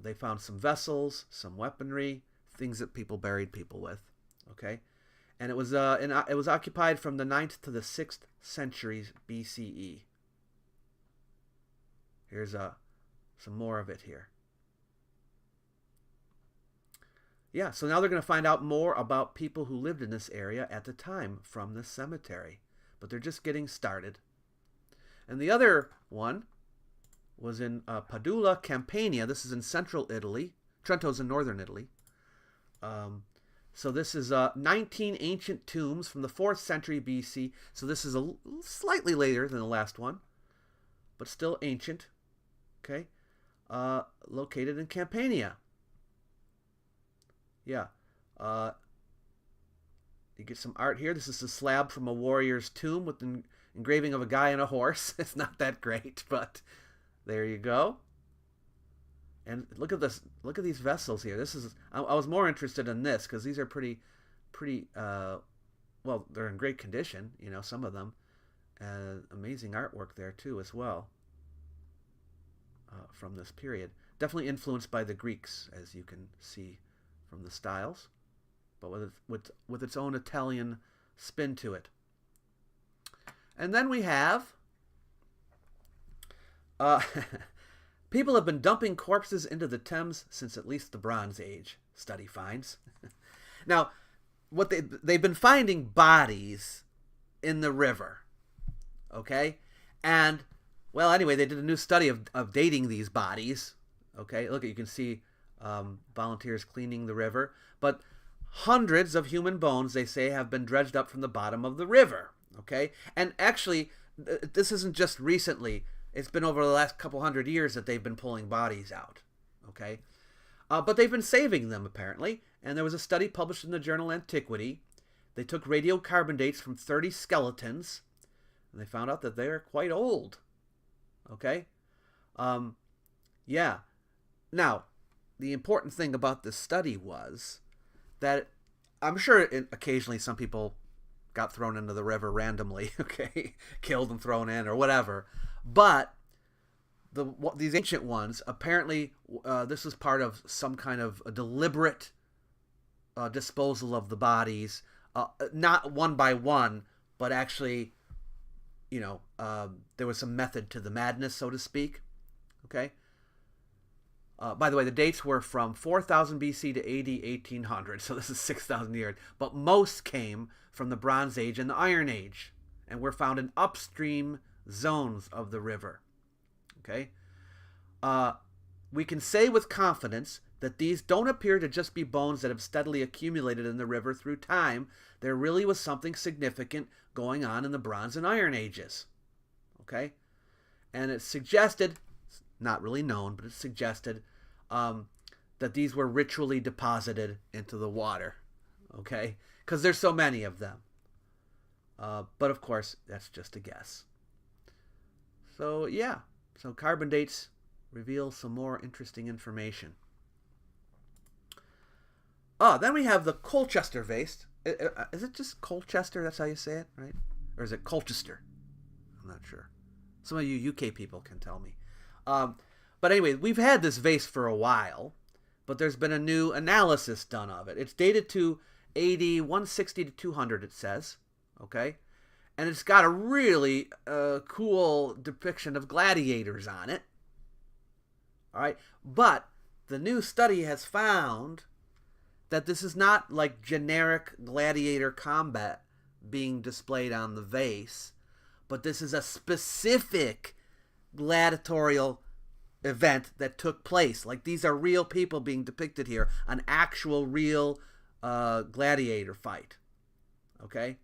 They found some vessels, some weaponry, things that people buried people with. Okay, and it was occupied from the 9th to the 6th centuries BCE. Here's some more of it here. Yeah, so now they're going to find out more about people who lived in this area at the time from this cemetery, but they're just getting started. And the other one was in Padula, Campania. This is in central Italy. Trento's in northern Italy. So this is 19 ancient tombs from the 4th century BC. So this is slightly later than the last one, but still ancient. Okay, located in Campania. Yeah. You get some art here. This is a slab from a warrior's tomb with an engraving of a guy and a horse. It's not that great, but there you go. And look at this. Look at these vessels here. This is. I was more interested in this because these are pretty. Well, they're in great condition. Some of them. Amazing artwork there too, as well. From this period, definitely influenced by the Greeks, as you can see from the styles, but with its own Italian spin to it. And then we have. People have been dumping corpses into the Thames since at least the Bronze Age, study finds. Now, what they've been finding bodies in the river, okay? And, well, anyway, they did a new study of dating these bodies, okay? Look, you can see volunteers cleaning the river. But hundreds of human bones, they say, have been dredged up from the bottom of the river, okay? And actually, this isn't just recently. it's been over the last couple hundred years that they've been pulling bodies out. Okay, but they've been saving them apparently. And there was a study published in the journal Antiquity. They took radiocarbon dates from 30 skeletons, and they found out that they are quite old. Okay, yeah. Now, the important thing about this study was that I'm sure occasionally some people got thrown into the river randomly, okay, killed and thrown in or whatever. But these ancient ones, apparently this was part of some kind of a deliberate disposal of the bodies, not one by one, but actually, there was some method to the madness, so to speak. Okay. By the way, the dates were from 4000 BC to AD 1800, so this is 6,000 years. But most came from the Bronze Age and the Iron Age, and were found in upstream zones of the river. Okay? We can say with confidence that these don't appear to just be bones that have steadily accumulated in the river through time. There really was something significant going on in the Bronze and Iron Ages. Okay? And it's suggested, not really known, but it's suggested that these were ritually deposited into the water. Okay? Because there's so many of them. But of course, that's just a guess. So yeah, so carbon dates reveal some more interesting information. Then we have the Colchester vase. Is it just Colchester? That's how you say it, right? Or is it Colchester? I'm not sure. Some of you UK people can tell me. But anyway, we've had this vase for a while, but there's been a new analysis done of it. It's dated to AD 160 to 200, it says. Okay? And it's got a really cool depiction of gladiators on it. All right? But the new study has found that this is not like generic gladiator combat being displayed on the vase, but this is a specific gladiatorial event that took place. Like, these are real people being depicted here, an actual real gladiator fight. Okay?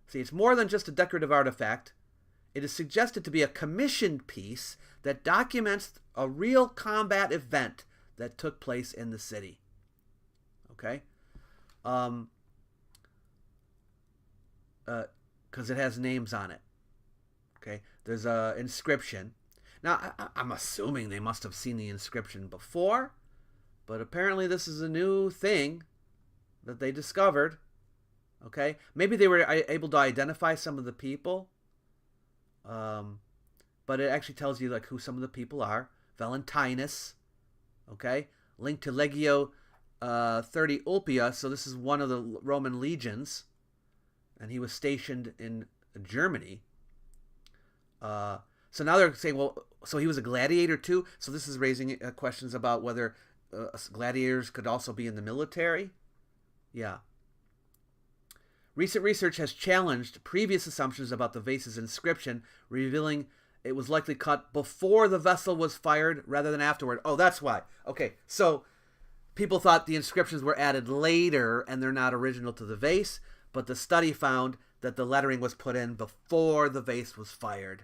See, it's more than just a decorative artifact. It is suggested to be a commissioned piece that documents a real combat event that took place in the city. Okay? Because it has names on it. Okay? There's an inscription. Now, I'm assuming they must have seen the inscription before, but apparently this is a new thing that they discovered. Okay? Maybe they were able to identify some of the people, but it actually tells you like who some of the people are. Valentinus, okay? Linked to Legio 30 Ulpia, so this is one of the Roman legions, and he was stationed in Germany. So now they're saying, well, so he was a gladiator too? So this is raising questions about whether gladiators could also be in the military? Yeah. Recent research has challenged previous assumptions about the vase's inscription, revealing it was likely cut before the vessel was fired rather than afterward. Oh, that's why. Okay, so people thought the inscriptions were added later and they're not original to the vase, but the study found that the lettering was put in before the vase was fired.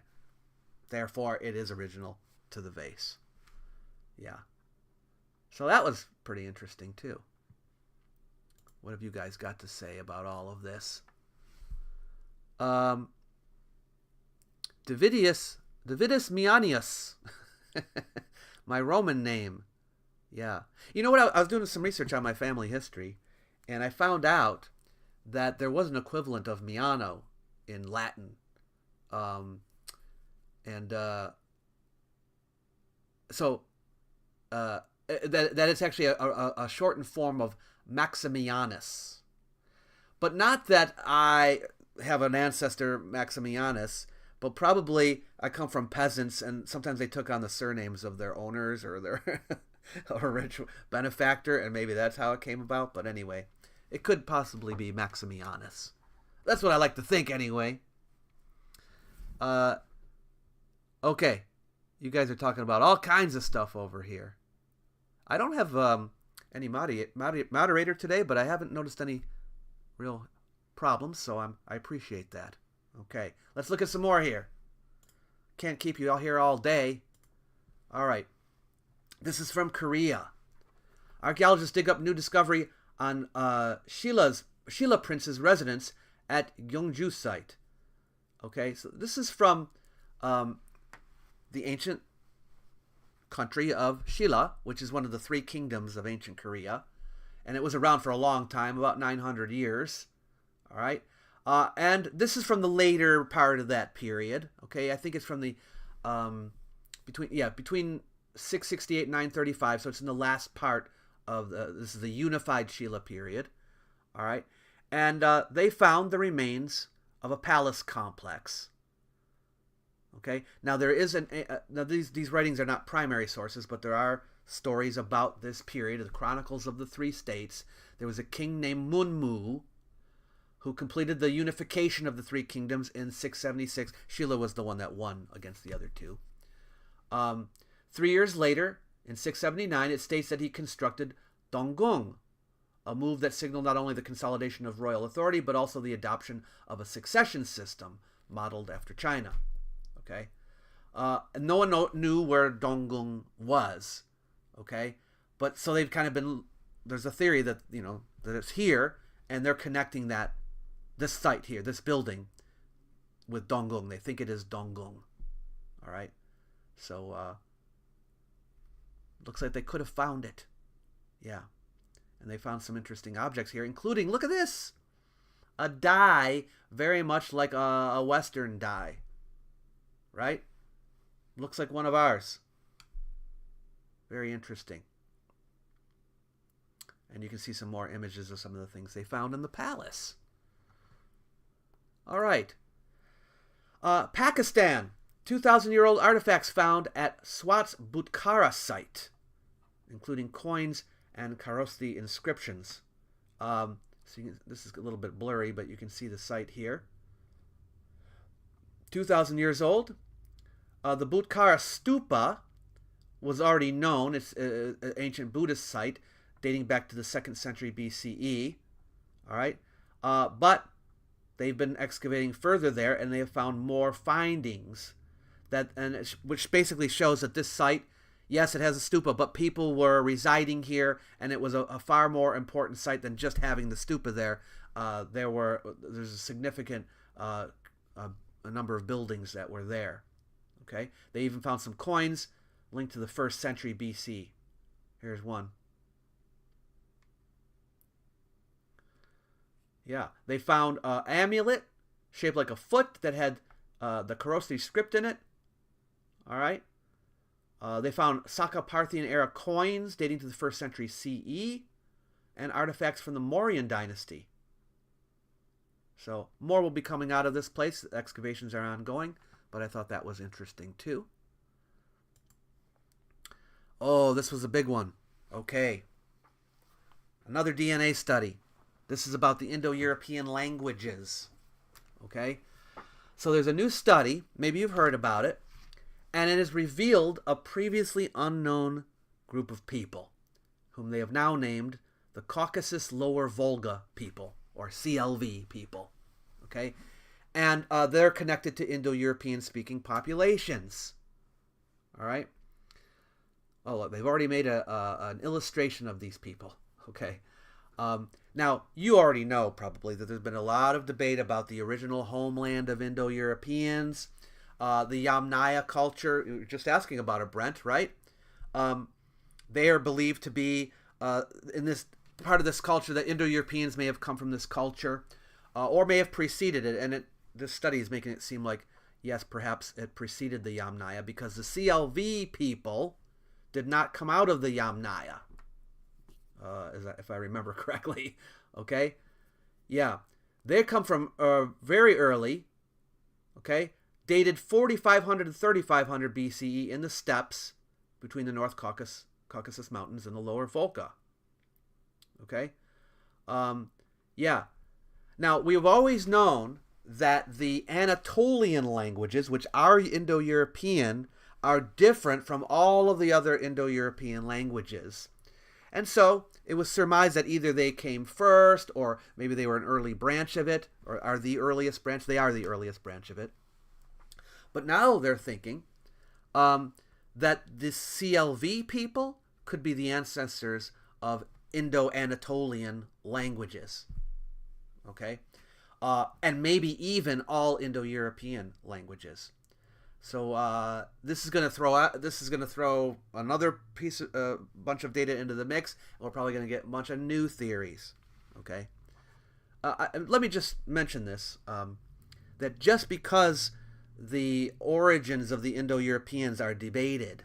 Therefore, it is original to the vase. Yeah. So that was pretty interesting, too. What have you guys got to say about all of this? Davidus Mianius. My Roman name. Yeah. You know what? I was doing some research on my family history, and I found out that there was an equivalent of Miano in Latin. So that it's actually a shortened form of Maximianus. But not that I have an ancestor Maximianus, but probably I come from peasants, and sometimes they took on the surnames of their owners or their or rich benefactor, and maybe that's how it came about. But anyway, it could possibly be Maximianus. That's what I like to think anyway. Okay. You guys are talking about all kinds of stuff over here. I don't have any moderator today, but I haven't noticed any real problems, so I appreciate that. Okay, let's look at some more here. Can't keep you all here all day. All right. This is from Korea. Archaeologists dig up new discovery on Shilla Prince's residence at Gyeongju site. Okay, so this is from the ancient country of Shilla, which is one of the 3 kingdoms of ancient Korea. And it was around for a long time, about 900 years. All right. And this is from the later part of that period. Okay, I think it's from the between 668 and 935. So it's in the last part of this is the unified Shilla period. All right, and they found the remains of a palace complex. Okay, now there is now these writings are not primary sources, but there are stories about this period, the Chronicles of the 3 States. There was a king named Munmu who completed the unification of the 3 kingdoms in 676. Shilla was the one that won against the other 2. 3 years later, in 679, it states that he constructed Donggung, a move that signaled not only the consolidation of royal authority, but also the adoption of a succession system modeled after China. Okay, and no one knew where Donggung was. Okay, but so they've kind of been. There's a theory that that it's here, and they're connecting this site here, this building, with Donggung. They think it is Donggung. All right, so looks like they could have found it. Yeah, and they found some interesting objects here, including, look at this, a die very much like a Western die. Right? Looks like one of ours. Very interesting. And you can see some more images of some of the things they found in the palace. All right. Pakistan. 2,000-year-old artifacts found at Swat's Butkara site, including coins and Kharosthi inscriptions. This is a little bit blurry, but you can see the site here. 2,000 years old. The Butkara Stupa was already known. It's an ancient Buddhist site dating back to the 2nd century BCE. All right. But they've been excavating further there, and they have found more findings which basically shows that this site, yes, it has a stupa, but people were residing here, and it was a far more important site than just having the stupa there. There's a significant a number of buildings that were there. Okay, they even found some coins linked to the 1st century BC. Here's one. Yeah, they found an amulet shaped like a foot that had the Kharosthi script in it. All right. They found Saka Parthian era coins dating to the 1st century CE and artifacts from the Mauryan dynasty. So more will be coming out of this place. Excavations are ongoing, but I thought that was interesting too. Oh, this was a big one. Okay. Another DNA study. This is about the Indo-European languages. Okay. So there's a new study, maybe you've heard about it, and it has revealed a previously unknown group of people, whom they have now named the Caucasus Lower Volga people, or CLV people. Okay. And they're connected to Indo-European speaking populations. All right. Oh, look, they've already made an illustration of these people. Okay. Now, you already know probably that there's been a lot of debate about the original homeland of Indo-Europeans, the Yamnaya culture. You were just asking about it, Brent, right? They are believed to be in this part of this culture that Indo-Europeans may have come from this culture or may have preceded it. And this study is making it seem like, yes, perhaps it preceded the Yamnaya because the CLV people did not come out of the Yamnaya. If I remember correctly. Okay? Yeah. They come from very early, okay? Dated 4,500 and 3,500 BCE in the steppes between the North Caucasus Mountains and the Lower Volga. Okay? Yeah. Now, we have always known that the Anatolian languages, which are Indo-European, are different from all of the other Indo-European languages. And so it was surmised that either they came first or maybe they were an early branch of it or are the earliest branch. They are the earliest branch of it. But now they're thinking that the CLV people could be the ancestors of Indo-Anatolian languages. Okay? And maybe even all Indo-European languages. So this is going to throw another bunch of data into the mix, and we're probably going to get a bunch of new theories. Okay, let me just mention this: that just because the origins of the Indo-Europeans are debated,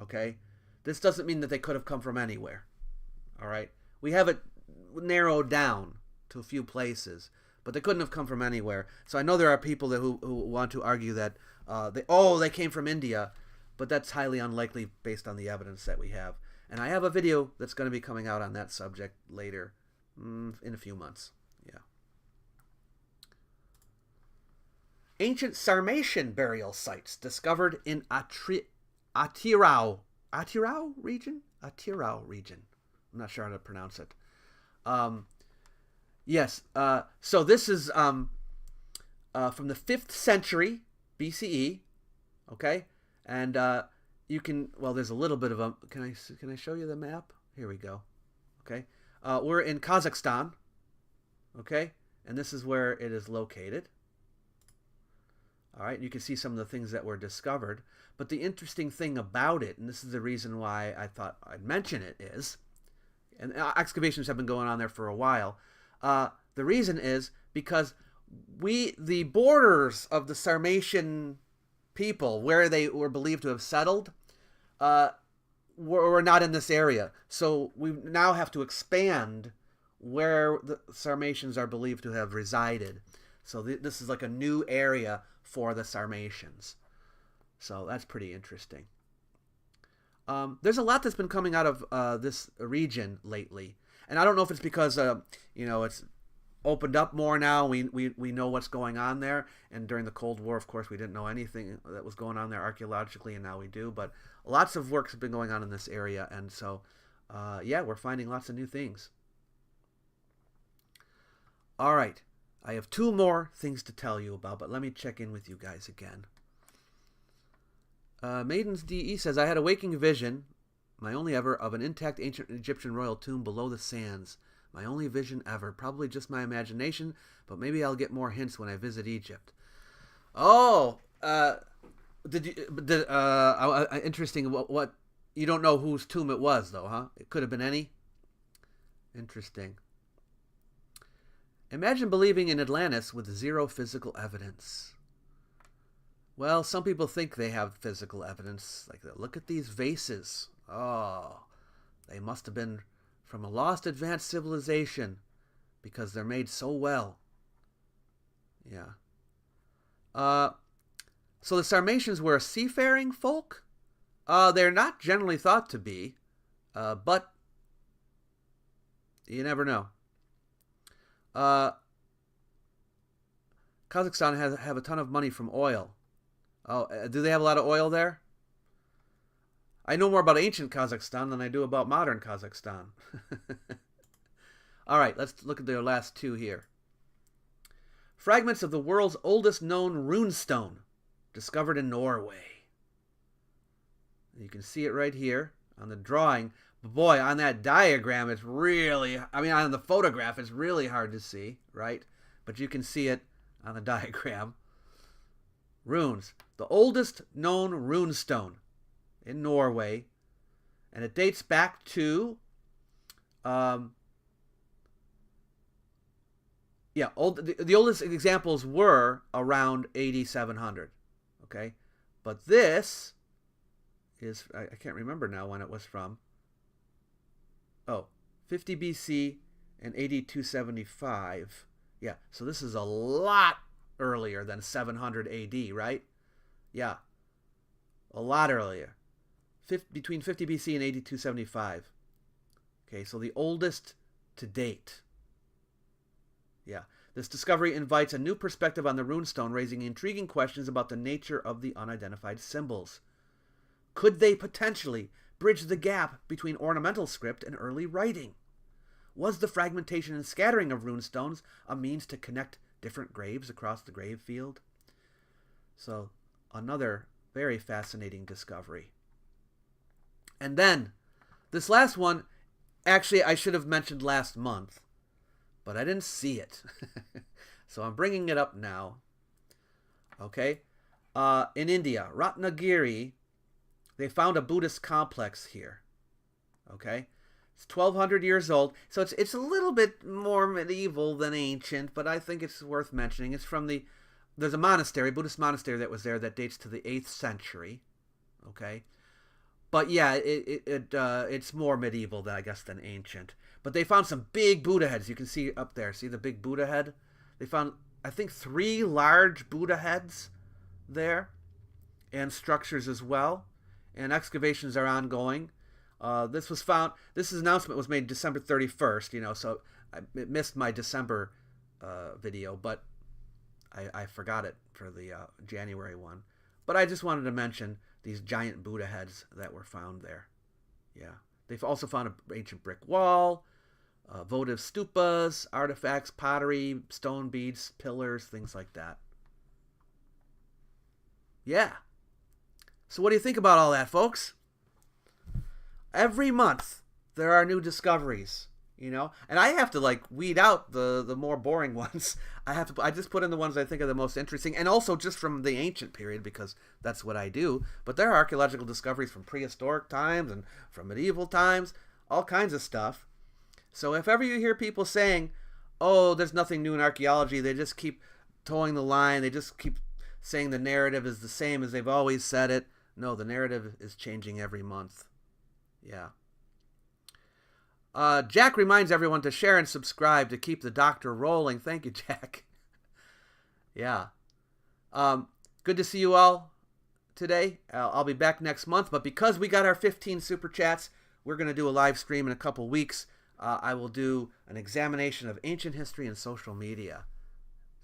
okay, this doesn't mean that they could have come from anywhere. All right, we have it narrowed down to a few places, but they couldn't have come from anywhere. So I know there are people who want to argue that they came from India, but that's highly unlikely based on the evidence that we have. And I have a video that's going to be coming out on that subject later, in a few months. Yeah. Ancient Sarmatian burial sites discovered in Atirau region. I'm not sure how to pronounce it. Yes. So this is from the 5th century BCE, okay, and you can. Well, there's a little bit of a. Can I show you the map? Here we go. Okay, we're in Kazakhstan, okay, and this is where it is located. All right, you can see some of the things that were discovered. But the interesting thing about it, and this is the reason why I thought I'd mention it, is, and excavations have been going on there for a while. The reason is because the borders of the Sarmatian people, where they were believed to have settled, were not in this area. So we now have to expand where the Sarmatians are believed to have resided. So this is like a new area for the Sarmatians. So that's pretty interesting. There's a lot that's been coming out of this region lately. And I don't know if it's because, it's opened up more now. We know what's going on there. And during the Cold War, of course, we didn't know anything that was going on there archaeologically, and now we do. But lots of work has been going on in this area. And so, we're finding lots of new things. All right. I have 2 more things to tell you about, but let me check in with you guys again. Maiden's DE says, I had a waking vision, my only ever, of an intact ancient Egyptian royal tomb below the sands. My only vision ever. Probably just my imagination, but maybe I'll get more hints when I visit Egypt. Oh, interesting. What? You don't know whose tomb it was, though, huh? It could have been any. Interesting. Imagine believing in Atlantis with 0 physical evidence. Well, some people think they have physical evidence. Like, look at these vases. Oh, they must have been from a lost advanced civilization because they're made so well. Yeah. So the Sarmatians were a seafaring folk? They're not generally thought to be, but you never know. Kazakhstan have a ton of money from oil. Oh, do they have a lot of oil there? I know more about ancient Kazakhstan than I do about modern Kazakhstan. All right, let's look at their last 2 here. Fragments of the world's oldest known runestone discovered in Norway. You can see it right here on the drawing. But boy, on that diagram, it's really, on the photograph, it's really hard to see, right? But you can see it on the diagram. Runes. The oldest known runestone in Norway. And it dates back to, the oldest examples were around AD 700. Okay? But this is, I can't remember now when it was from. 50 BC and AD 275. Yeah, so this is a lot earlier than 700 AD, right? Yeah, a lot earlier. Between 50 BC and AD 275. Okay, so the oldest to date. Yeah, this discovery invites a new perspective on the runestone, raising intriguing questions about the nature of the unidentified symbols. Could they potentially bridge the gap between ornamental script and early writing? Was the fragmentation and scattering of runestones a means to connect different graves across the grave field? So, Another very fascinating discovery. And then, this last one, actually, I should have mentioned last month, but I didn't see it. So I'm bringing it up now. Okay? In India, Ratnagiri, they found a Buddhist complex here. Okay? It's 1,200 years old, so it's a little bit more medieval than ancient, but I think it's worth mentioning. It's from there's a monastery, Buddhist monastery that was there that dates to the 8th century. Okay? But yeah, it's more medieval, I guess, than ancient. But they found some big Buddha heads. You can see up there. See the big Buddha head? They found, I think, 3 large Buddha heads there, and structures as well. And excavations are ongoing. This announcement was made December 31st. So it missed my December video, but I forgot it for the January one. But I just wanted to mention these giant Buddha heads that were found there. Yeah. They've also found an ancient brick wall, votive stupas, artifacts, pottery, stone beads, pillars, things like that. Yeah. So what do you think about all that, folks? Every month there are new discoveries, and I have to weed out the more boring ones. I just put in the ones I think are the most interesting, and also just from the ancient period, because that's what I do. But there are archaeological discoveries from prehistoric times and from medieval times, all kinds of stuff. So if ever you hear people saying, oh, there's nothing new in archaeology, they just keep towing the line, they just keep saying the narrative is the same as they've always said it. No, the narrative is changing every month. Yeah. Jack reminds everyone to share and subscribe to keep the doctor rolling. Thank you, Jack. Yeah. Good to see you all today. I'll be back next month, but because we got our 15 super chats, we're going to do a live stream in a couple weeks. I will do an examination of ancient history and social media.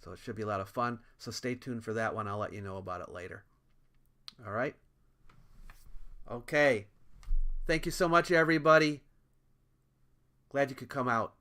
So it should be a lot of fun. So stay tuned for that one. I'll let you know about it later. All right? Okay. Thank you so much, everybody. Glad you could come out.